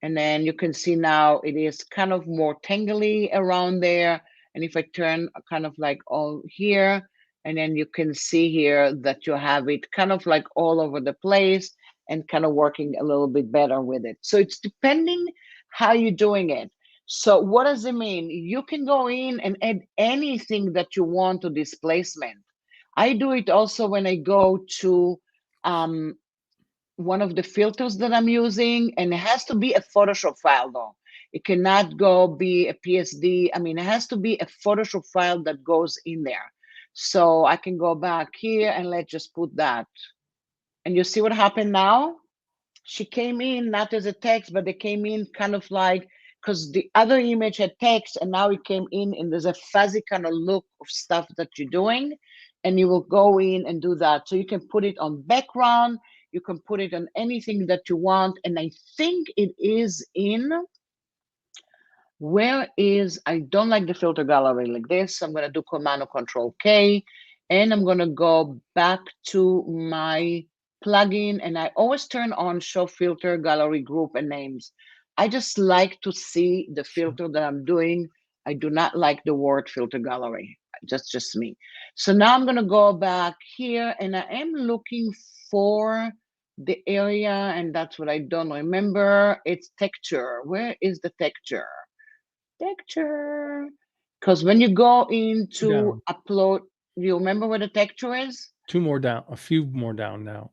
And then you can see now it is kind of more tangly around there. And if I turn kind of like all here, and then you can see here that you have it kind of like all over the place and kind of working a little bit better with it. So it's depending how you're doing it. So what does it mean? You can go in and add anything that you want to displacement. I do it also when I go to um, one of the filters that I'm using, and it has to be a Photoshop file though. It cannot go be a PSD. I mean, it has to be a Photoshop file that goes in there. So I can go back here and let's just put that. And you see what happened now? She came in not as a text, but they came in kind of like, because the other image had text and now it came in and there's a fuzzy kind of look of stuff that you're doing, and you will go in and do that. So you can put it on background, you can put it on anything that you want. And I think it is in, where is, I don't like the filter gallery like this. I'm going to do Command or Control K, and I'm going to go back to my plugin, and I always turn on Show Filter Gallery Group and Names. I just like to see the Sure. filter that I'm doing. I do not like the word filter gallery. That's just me. So now I'm going to go back here, and I am looking for the area, and that's what I don't remember. It's texture. Where is the texture? Texture. Because when you go into Down. upload, you remember where the texture is? Two more down. A few more down now.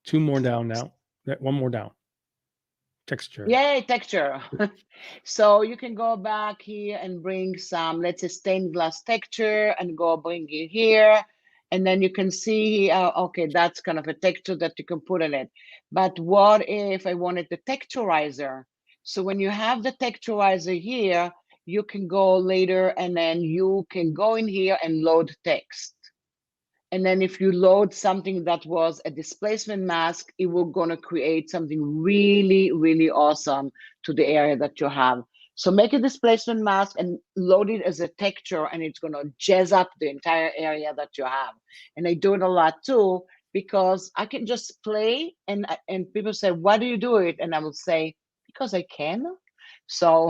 Two more down now. One more down. Texture. Yay, texture. So you can go back here and bring some, let's say, stained glass texture and go bring it here. And then you can see, okay, that's kind of a texture that you can put in it. But what if I wanted the texturizer? So when you have the texturizer here, you can go later and then you can go in here and load text. And then if you load something that was a displacement mask, it will gonna create something really, really awesome to the area that you have. So make a displacement mask and load it as a texture, and it's gonna jazz up the entire area that you have. And I do it a lot too, because I can just play and people say, why do you do it? And I will say, because I can. So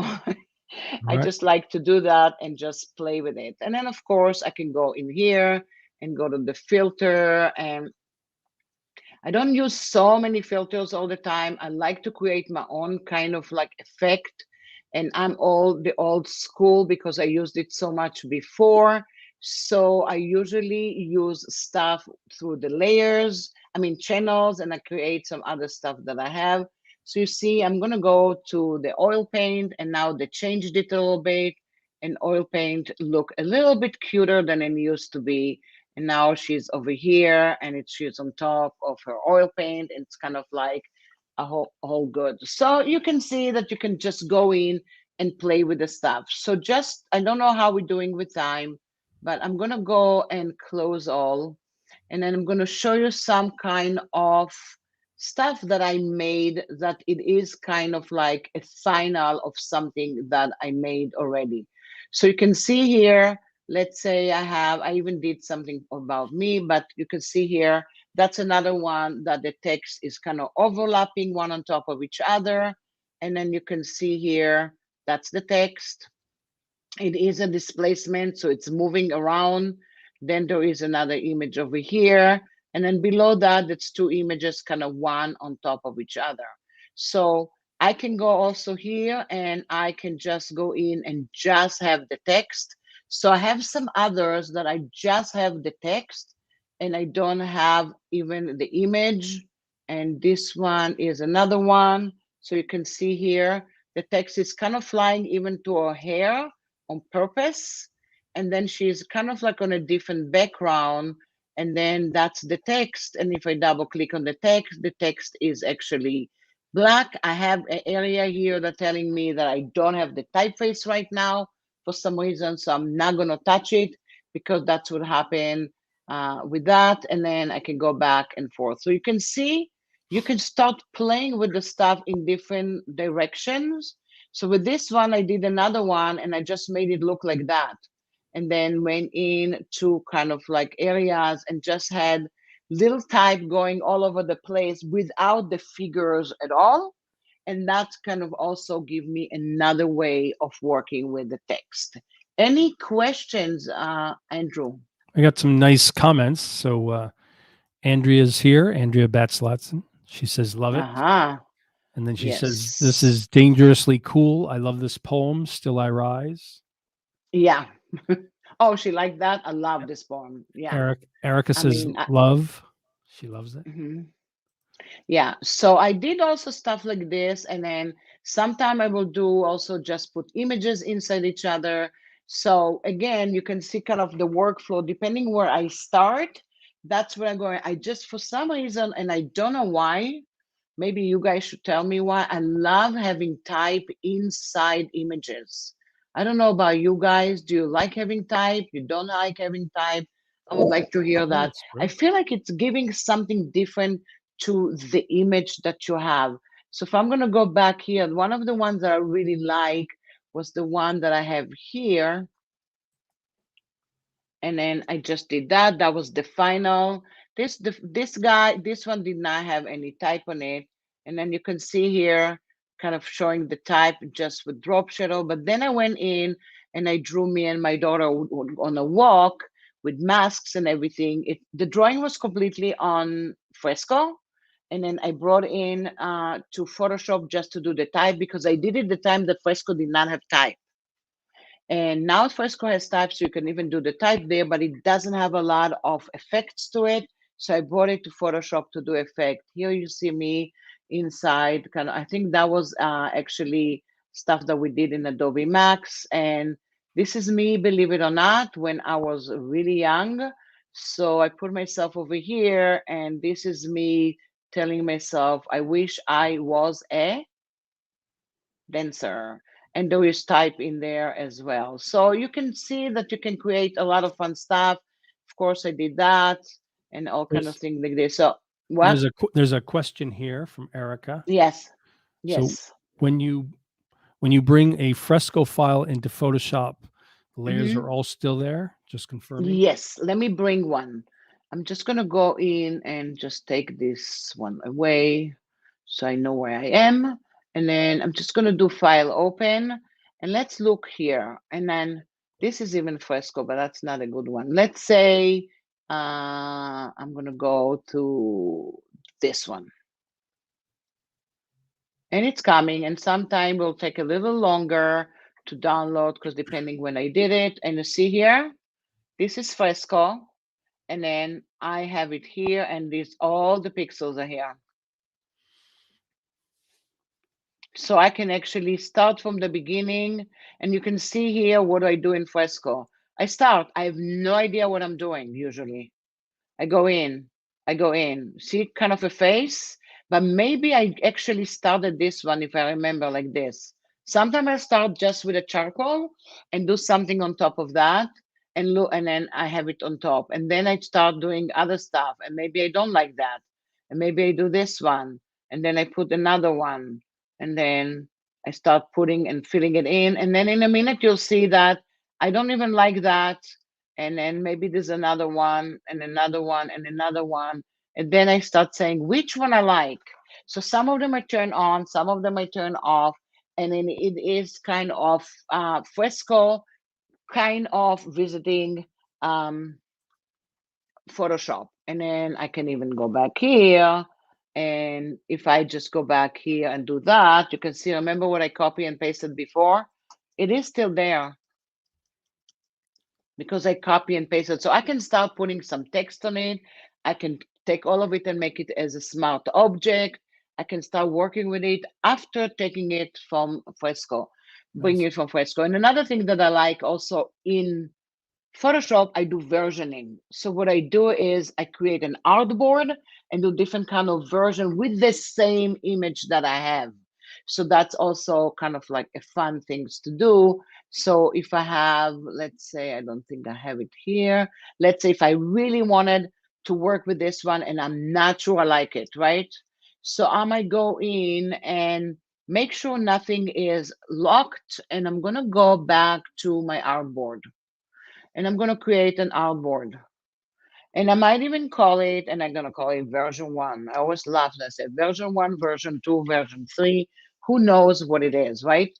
I Right. just like to do that and just play with it. And then of course I can go in here and go to the filter, and I don't use so many filters all the time. I like to create my own kind of like effect, and I'm the old school because I used it so much before. So I usually use stuff through the layers, I mean channels, and I create some other stuff that I have. So you see, I'm gonna go to the oil paint, and now they changed it a little bit, and oil paint look a little bit cuter than it used to be. And now she's over here, and she's on top of her oil paint, and it's kind of like a whole good. So you can see that you can just go in and play with the stuff. So just, I don't know how we're doing with time, but I'm gonna go and close all, and then I'm gonna show you some kind of stuff that I made, that it is kind of like a final of something that I made already. So you can see here, let's say I even did something about me, but you can see here, that's another one that the text is kind of overlapping one on top of each other. And then you can see here, that's the text. It is a displacement, so it's moving around. Then there is another image over here. And then below that, it's two images kind of one on top of each other. So I can go also here and I can just go in and just have the text. So I have some others that I just have the text and I don't have even the image. And this one is another one. So you can see here, the text is kind of flying even to her hair on purpose. And then she's kind of like on a different background. And then that's the text. And if I double click on the text is actually black. I have an area here that telling me that I don't have the typeface right now for some reason, so I'm not going to touch it because that's what happened with that. And then I can go back and forth. So you can see, you can start playing with the stuff in different directions. So with this one, I did another one and I just made it look like that. And then went in to kind of like areas and just had little type going all over the place without the figures at all. And that's kind of also give me another way of working with the text. Any questions, Andrew? I got some nice comments. So Andrea's here, Andrea Batzlatson. She says, love it. Uh-huh. And then she says, this Yes. is dangerously cool. I love this poem. Still I rise. Yeah. Oh, she liked that. I love this poem. Yeah. Erica I says, mean, love. She loves it. mhm. Yeah, so I did also stuff like this, and then sometime I will do also just put images inside each other. So again, you can see kind of the workflow depending where I start. That's where I'm going. I just for some reason, and I don't know why, maybe you guys should tell me why. I love having type inside images. I don't know about you guys. Do you like having type? You don't like having type? I would like to hear Oh, that. that's I great. feel like it's giving something different to the image that you have. So if I'm going to go back here, one of the ones that I really like was the one that I have here. And then I just did that. That was the final. This guy, this one did not have any type on it. And then you can see here, kind of showing the type just with drop shadow. But then I went in and I drew me and my daughter on a walk with masks and everything. The drawing was completely on fresco. And then I brought in to Photoshop just to do the type because I did it the time that fresco did not have type. And now Fresco has type, so you can even do the type there, but it doesn't have a lot of effects to it. So I brought it to Photoshop to do effect. Here you see me inside, kind of, I think that was actually stuff that we did in Adobe Max. And this is me, believe it or not, when I was really young. So I put myself over here, and this is me telling myself, I wish I was a denser, and there is type in there as well. So you can see that you can create a lot of fun stuff. Of course, I did that and all kind of There's things like this. So what? there's a question here from Erica. Yes, So yes. when you bring a fresco file into Photoshop, the layers Hmm. are all still there. Just confirming. Yes, let me bring one. I'm just gonna go in and just take this one away so I know where I am. And then I'm just gonna do file open and let's look here. And then this is even fresco, but that's not a good one. Let's say I'm gonna go to this one. And it's coming, and sometime will take a little longer to download because depending when I did it. And you see here, this is fresco. And then I have it here, and this all the pixels are here. So I can actually start from the beginning, and you can see here what I do in fresco. I have no idea what I'm doing usually. I go in, I go in, see kind of a face, but maybe I actually started this one if I remember like this. Sometimes I start just with a charcoal and do something on top of that and look, and then I have it on top. And then I start doing other stuff, and maybe I don't like that. And maybe I do this one, and then I put another one, and then I start putting and filling it in. And then in a minute, you'll see that I don't even like that, and then maybe there's another one and another one and another one, and then I start saying which one I like. So some of them I turn on, some of them I turn off, and then it is kind of fresco, kind of visiting um, Photoshop. And then I can even go back here, and if I just go back here and do that, you can see, remember what I copy and pasted before, it is still there because I copy and paste it. So I can start putting some text on it. I can take all of it and make it as a smart object. I can start working with it after taking it from Fresco, bring Nice. it from Fresco. And another thing that I like also in Photoshop, I do versioning. So what I do is I create an artboard and do different kind of version with the same image that I have. So that's also kind of like a fun things to do. So if I have, let's say, I don't think I have it here. Let's say if I really wanted to work with this one and I'm not sure I like it, right? So I might go in and make sure nothing is locked, and I'm gonna go back to my artboard, and I'm gonna create an artboard. And I might even call it, and I'm gonna call it version one. I always laugh when I say version one, version two, version three. Who knows what it is, right?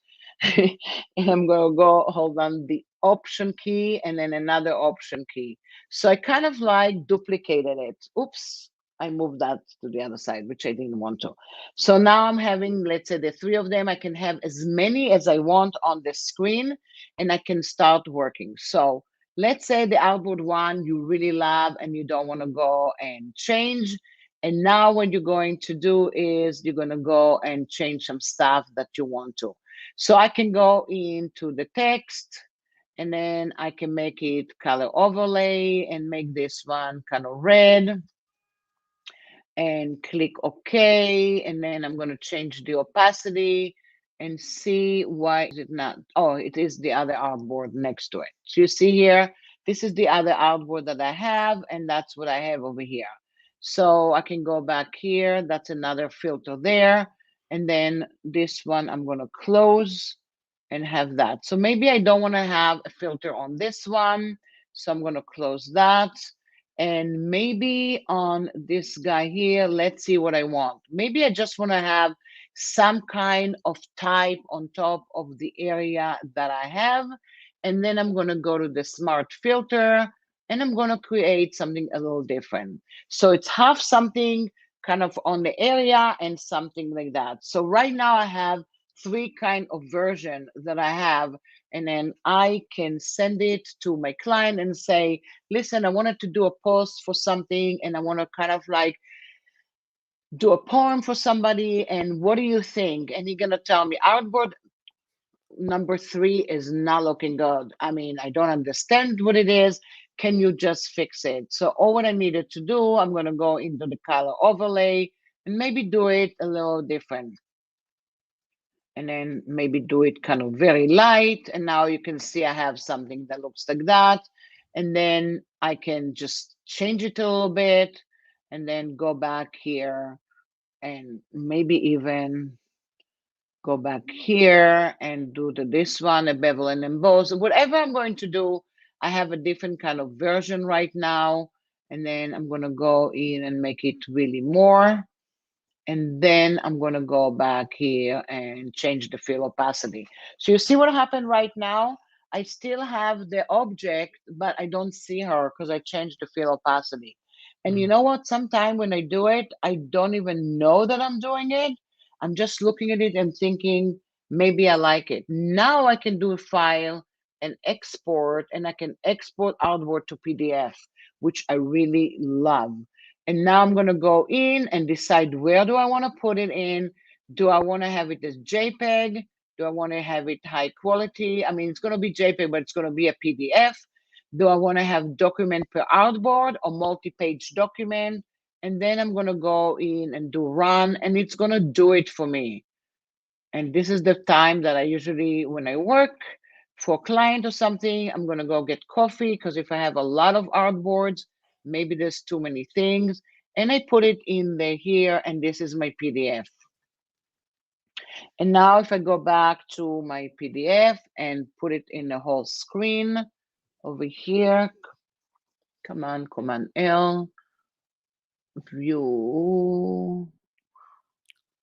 And I'm gonna go hold on the option key and then another option key. So I kind of like duplicated it. Oops, I moved that to the other side, which I didn't want to. So now I'm having, let's say, the three of them. I can have as many as I want on the screen, and I can start working. So let's say the outboard one you really love and you don't want to go and change. And now what you're going to do is you're going to go and change some stuff that you want to. So I can go into the text, and then I can make it color overlay and make this one kind of red, and click OK. And then I'm going to change the opacity and see why is it not. Oh, it is the other artboard next to it. So you see here, this is the other artboard that I have, and that's what I have over here. So I can go back here. That's another filter there. And then this one I'm going to close and have that. So maybe I don't want to have a filter on this one. So I'm going to close that. And maybe on this guy here, let's see what I want. Maybe I just want to have some kind of type on top of the area that I have. And then I'm going to go to the smart filter, and I'm going to create something a little different. So it's half something kind of on the area and something like that. So right now I have three kind of version that I have, and then I can send it to my client and say, listen, I wanted to do a post for something, and I want to kind of like do a poem for somebody, and what do you think? And you're gonna tell me artboard number 3 is not looking good. I mean, I don't understand what it is. Can you just fix it? So all what I needed to do, I'm gonna go into the color overlay and maybe do it a little different, and then maybe do it kind of very light. And now you can see I have something that looks like that. And then I can just change it a little bit and then go back here and maybe even go back here and do this one, a bevel and emboss. Whatever I'm going to do, I have a different kind of version right now. And then I'm going to go in and make it really more. And then I'm going to go back here and change the fill opacity. So you see what happened right now? I still have the object, but I don't see her because I changed the fill opacity. And you know what? Sometime when I do it, I don't even know that I'm doing it. I'm just looking at it and thinking, maybe I like it. Now I can do a file and export, and I can export outward to PDF, which I really love. And now I'm going to go in and decide where do I want to put it in. Do I want to have it as JPEG? Do I want to have it high quality? I mean, it's going to be JPEG, but it's going to be a PDF. Do I want to have document per artboard or multi-page document? And then I'm going to go in and do run, and it's going to do it for me. And this is the time that I usually, when I work for a client or something, I'm going to go get coffee, because if I have a lot of artboards, maybe there's too many things, and I put it in there here, and this is my PDF. And now if I go back to my PDF and put it in the whole screen over here, Command L, view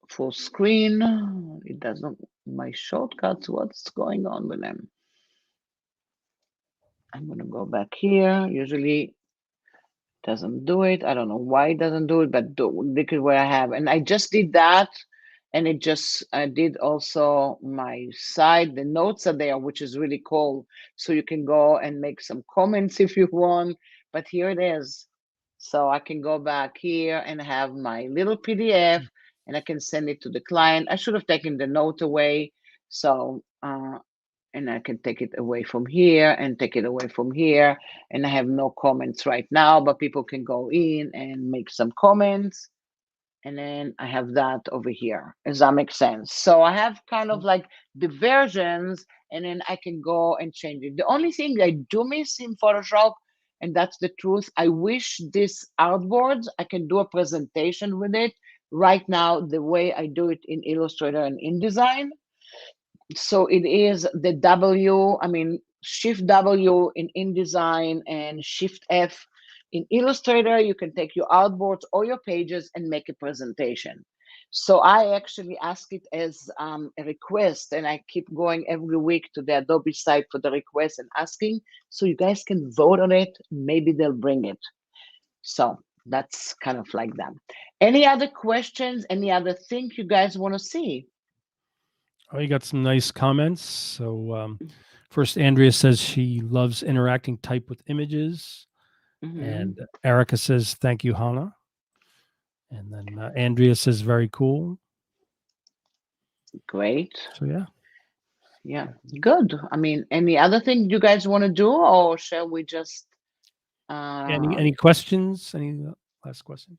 full screen. It doesn't, my shortcuts, what's going on with them? I'm going to go back here. Usually doesn't do it. I don't know why it doesn't do it, but look at where I have. And I just did that. And it just, I did also my side. The notes are there, which is really cool. So you can go and make some comments if you want. But here it is. So I can go back here and have my little PDF, and I can send it to the client. I should have taken the note away. So, and I can take it away from here and take it away from here. And I have no comments right now, but people can go in and make some comments. and then I have that over here. Does that make sense? So I have kind of like the versions, and then I can go and change it. The only thing I do miss in Photoshop, and that's the truth, I wish this artboard, I can do a presentation with it. Right now, the way I do it in Illustrator and InDesign, so it is the W, I mean, Shift W in InDesign and Shift F in Illustrator. You can take your artboards or your pages and make a presentation. So I actually ask it as a request, and I keep going every week to the Adobe site for the request and asking, so you guys can vote on it. Maybe they'll bring it. So that's kind of like that. Any other questions? Any other thing you guys want to see? Oh, you got some nice comments. So first, Andrea says she loves interacting type with images, Mhm. and Erica says thank you, Hannah. And then Andrea says very cool. Great. So yeah. Yeah, good. I mean, any other thing you guys want to do, or shall we just Any questions? Any last questions?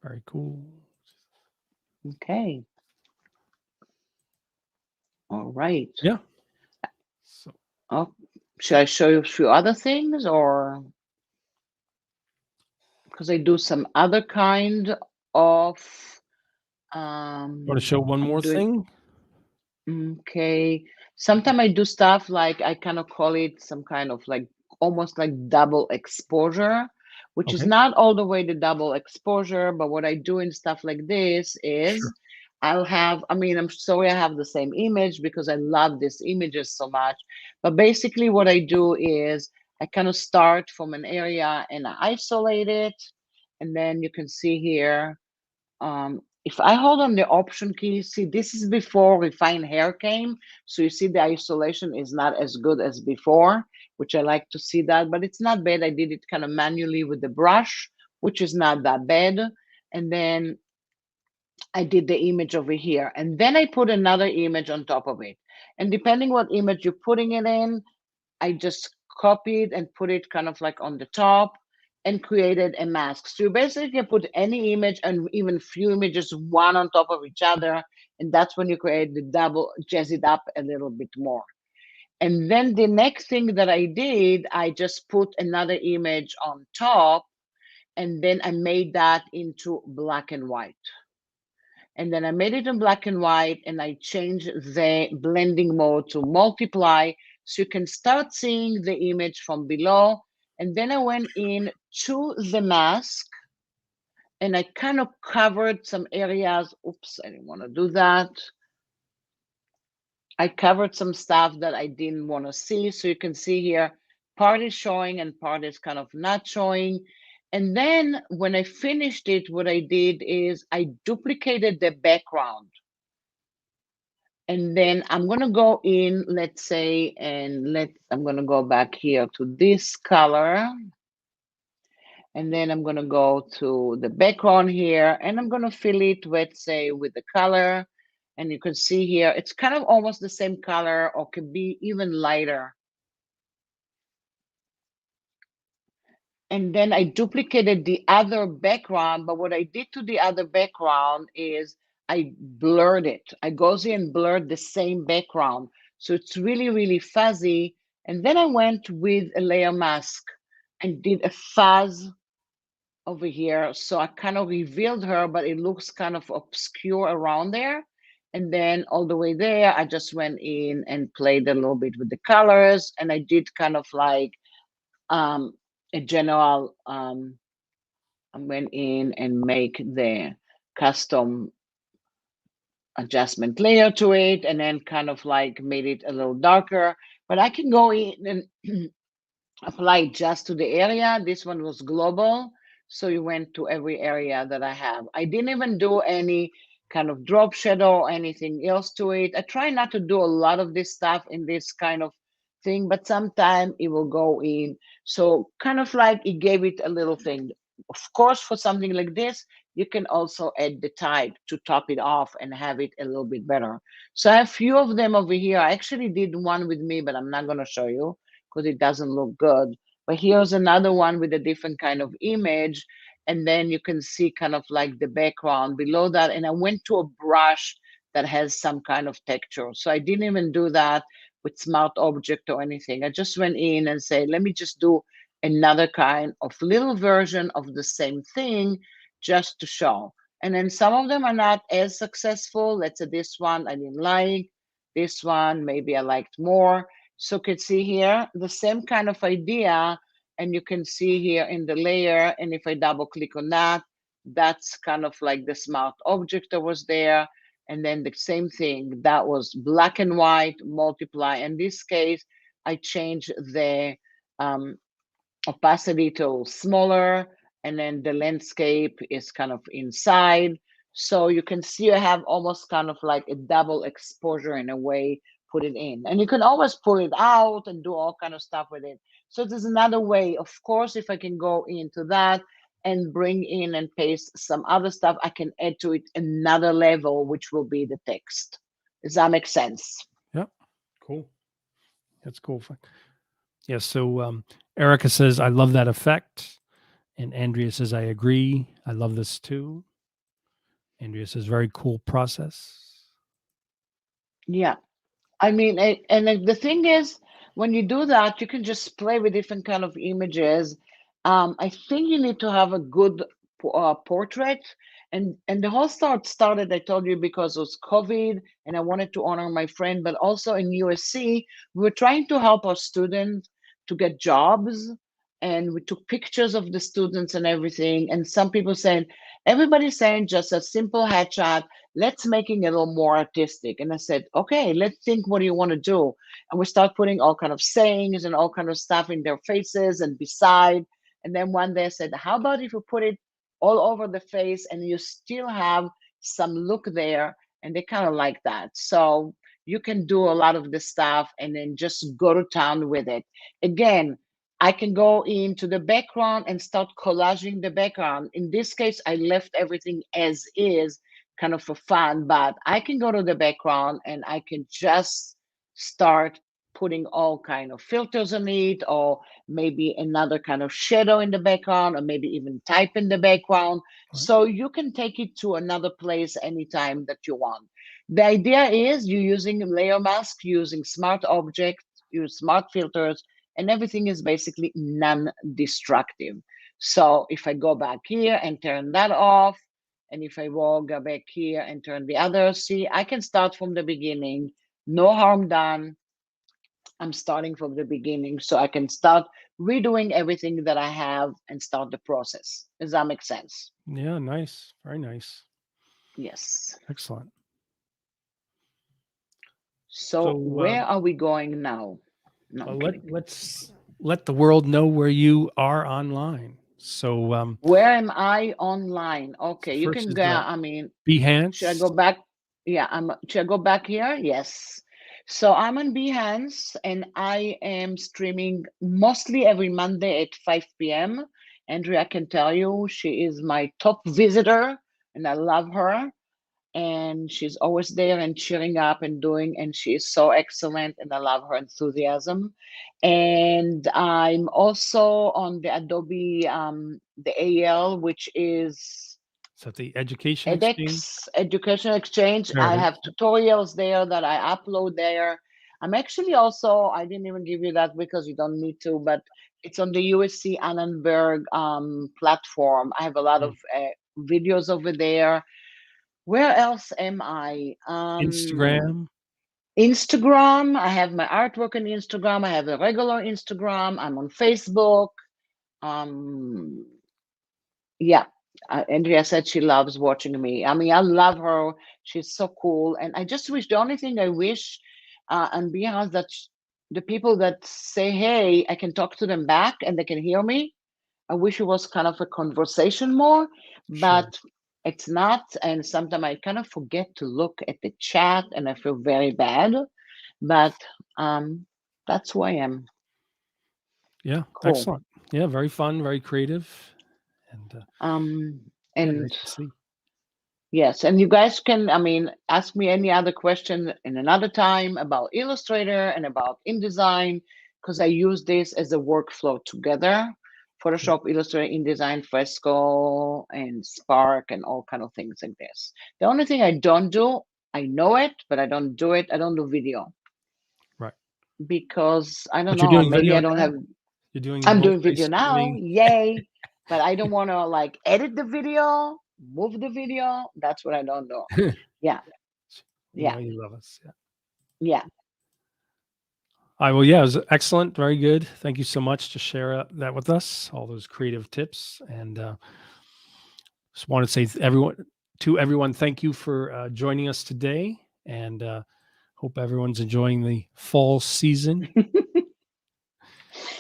Very cool. okay. All right. Yeah. So Oh, should I show you a few other things, or because I do some other kind of want to show one I'm more doing thing? okay. Sometimes I do stuff like I kind of call it some kind of like almost like double exposure, which is Okay. not all the way the double exposure, but what I do in stuff like this is Sure. I'll have, I mean, I'm sorry I have the same image because I love these images so much. But basically, what I do is I kind of start from an area and I isolate it. And then you can see here if I hold on the option key, see, this is before refined hair came. So you see the isolation is not as good as before, which I like to see that, but it's not bad. I did it kind of manually with the brush, which is not that bad. And then I did the image over here. And then I put another image on top of it. And depending what image you're putting it in, I just copied and put it kind of like on the top and created a mask. So you basically can put any image and even few images one on top of each other. And that's when you create the double, jazz it up a little bit more. And then the next thing that I did, I just put another image on top and then I made that into black and white. And then I made it in black and white and I changed the blending mode to multiply so you can start seeing the image from below. And then I went in to the mask and I kind of covered some areas. Oops, I didn't want to do that. I covered some stuff that I didn't want to see. So you can see here, part is showing and part is kind of not showing. And then when I finished it, what I did is I duplicated the background. And then I'm going to go in, let's say, and I'm going to go back here to this color. And then I'm going to go to the background here and I'm going to fill it, let's say, with the color. And you can see here, it's kind of almost the same color or could be even lighter. And then I duplicated the other background, but what I did to the other background is I blurred it. I goes in and blurred the same background. So it's really, really fuzzy. And then I went with a layer mask and did a fuzz over here. So I kind of revealed her, but it looks kind of obscure around there. And then all the way there, I just went in and played a little bit with the colors. And I did kind of like um, a general, I went in and make the custom adjustment layer to it and then kind of like made it a little darker. But I can go in and apply it just to the area. This one was global. So you went to every area that I have. I didn't even do any kind of drop shadow or anything else to it. I try not to do a lot of this stuff in this kind of thing, but sometimes it will go in. So kind of like it gave it a little thing. Of course, for something like this, you can also add the type to top it off and have it a little bit better. So I have a few of them over here. I actually did one with me, but I'm not going to show you because it doesn't look good. But here's another one with a different kind of image. And then you can see kind of like the background below that. And I went to a brush that has some kind of texture. So I didn't even do that with smart object or anything. I just went in and say, let me just do another kind of little version of the same thing just to show. And then some of them are not as successful. Let's say this one I didn't like, this one maybe I liked more. So you can see here the same kind of idea, and you can see here in the layer, and if I double click on that, that's kind of like the smart object that was there. And then the same thing, that was black and white, multiply. In this case, I changed the um, opacity to smaller, and then the landscape is kind of inside. So you can see I have almost kind of like a double exposure in a way, put it in. And you can always pull it out and do all kind of stuff with it. So there's another way. Of course, if I can go into that and bring in and paste some other stuff, I can add to it another level, which will be the text. Does that make sense? Yep. Cool. That's cool. Yeah. So Erica says, I love that effect. And Andrea says, I agree. I love this too. Andrea says, very cool process. Yeah. I mean, the thing is, when you do that, you can just play with different kind of images. I think you need to have a good portrait, and the whole started. I told you because it was COVID, and I wanted to honor my friend, but also in USC, we were trying to help our students to get jobs, and we took pictures of the students and everything. And some people saying, everybody's saying just a simple headshot, let's making it a little more artistic. And I said, okay, let's think, what do you want to do? And we start putting all kind of sayings and all kind of stuff in their faces and beside. And then one day I said, how about if you put it all over the face and you still have some look there? And they kind of like that. So you can do a lot of the stuff and then just go to town with it. Again, I can go into the background and start collaging the background. In this case, I left everything as is, kind of for fun, but I can go to the background and I can just start putting all kind of filters on it, or maybe another kind of shadow in the background, or maybe even type in the background. Right. So you can take it to another place anytime that you want. The idea is you using layer mask, using smart objects, use smart filters, and everything is basically non-destructive. So if I go back here and turn that off, and if I will go back here and turn the other, see, I can start from the beginning, no harm done. I'm starting from the beginning, so I can start redoing everything that I have and start the process. Does that make sense? Yeah. Nice. Very nice. Yes. Excellent. So So where are we going now? No, I'm kidding. let's let the world know where you are online. So Where am I online? Okay, you first can is go. I mean, should I Behance. go back? Yeah, should I go back here? Yes. So I'm on Behance and I am streaming mostly every Monday at 5 p.m. Andrea can tell you she is my top visitor and I love her. And she's always there and cheering up and doing, and she is so excellent and I love her enthusiasm. And I'm also on the Adobe, the AL, which is So the Education Exchange. edX Education Exchange. There I it is. have tutorials there that I upload there. I'm actually also, I didn't even give you that because you don't need to, but it's on the USC Annenberg platform. I have a lot Mm. of videos over there. Where else am I? Instagram. Instagram. I have my artwork on Instagram. I have a regular Instagram. I'm on Facebook. Um, yeah. Andrea said she loves watching me. I mean, I love her. She's so cool. And I just wish, the only thing I wish, and beyond that, the people that say, hey, I can talk to them back and they can hear me. I wish it was kind of a conversation more, Sure. but it's not. And sometimes I kind of forget to look at the chat and I feel very bad. But that's who I am. Yeah. Cool. Excellent. Yeah. Very fun. Very creative. And Um, yeah, and nice to see. yes, and you guys can, I mean, ask me any other question in another time about Illustrator and about InDesign. because I use this as a workflow together. Photoshop, Illustrator, InDesign, Fresco, and Spark, and all kind of things like this. The only thing I don't do, I know it, but I don't do it. I don't do video Right. because I don't But you're know. doing Maybe video I don't now? have. You're doing I'm doing mostly video now, streaming? yay! But I don't want to like edit the video, move the video. That's what I don't do. Yeah, You yeah, know you love us. Yeah. yeah. I well, yeah, it was excellent, very good. Thank you so much to share that with us, all those creative tips, and just want to say everyone, thank you for joining us today, and hope everyone's enjoying the fall season,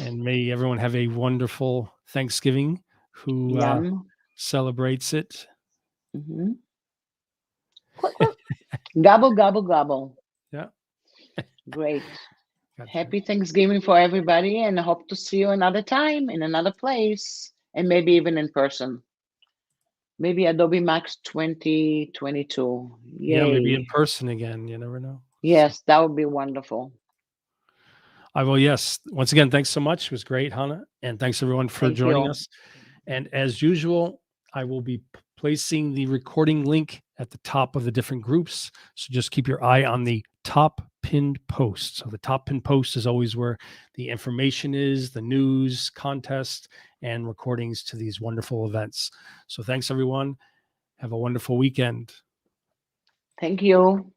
and may everyone have a wonderful Thanksgiving. Who Yum. celebrates it? Hmm. Quack, quack. Gobble, gobble, gobble. Yeah, Great. gotcha. Happy Thanksgiving for everybody, and I hope to see you another time in another place, and maybe even in person. Maybe Adobe Max 2022. Yeah, maybe in Yay. person again. You never know. So, Yes, that would be wonderful. I will. Yes. Once again, thanks so much. It was great, Hannah, and thanks everyone for Thank joining you. us. And as usual, I will be placing the recording link at the top of the different groups. So just keep your eye on the top pinned post. So the top pinned post is always where the information is, the news, contest, and recordings to these wonderful events. So thanks, everyone. Have a wonderful weekend. Thank you.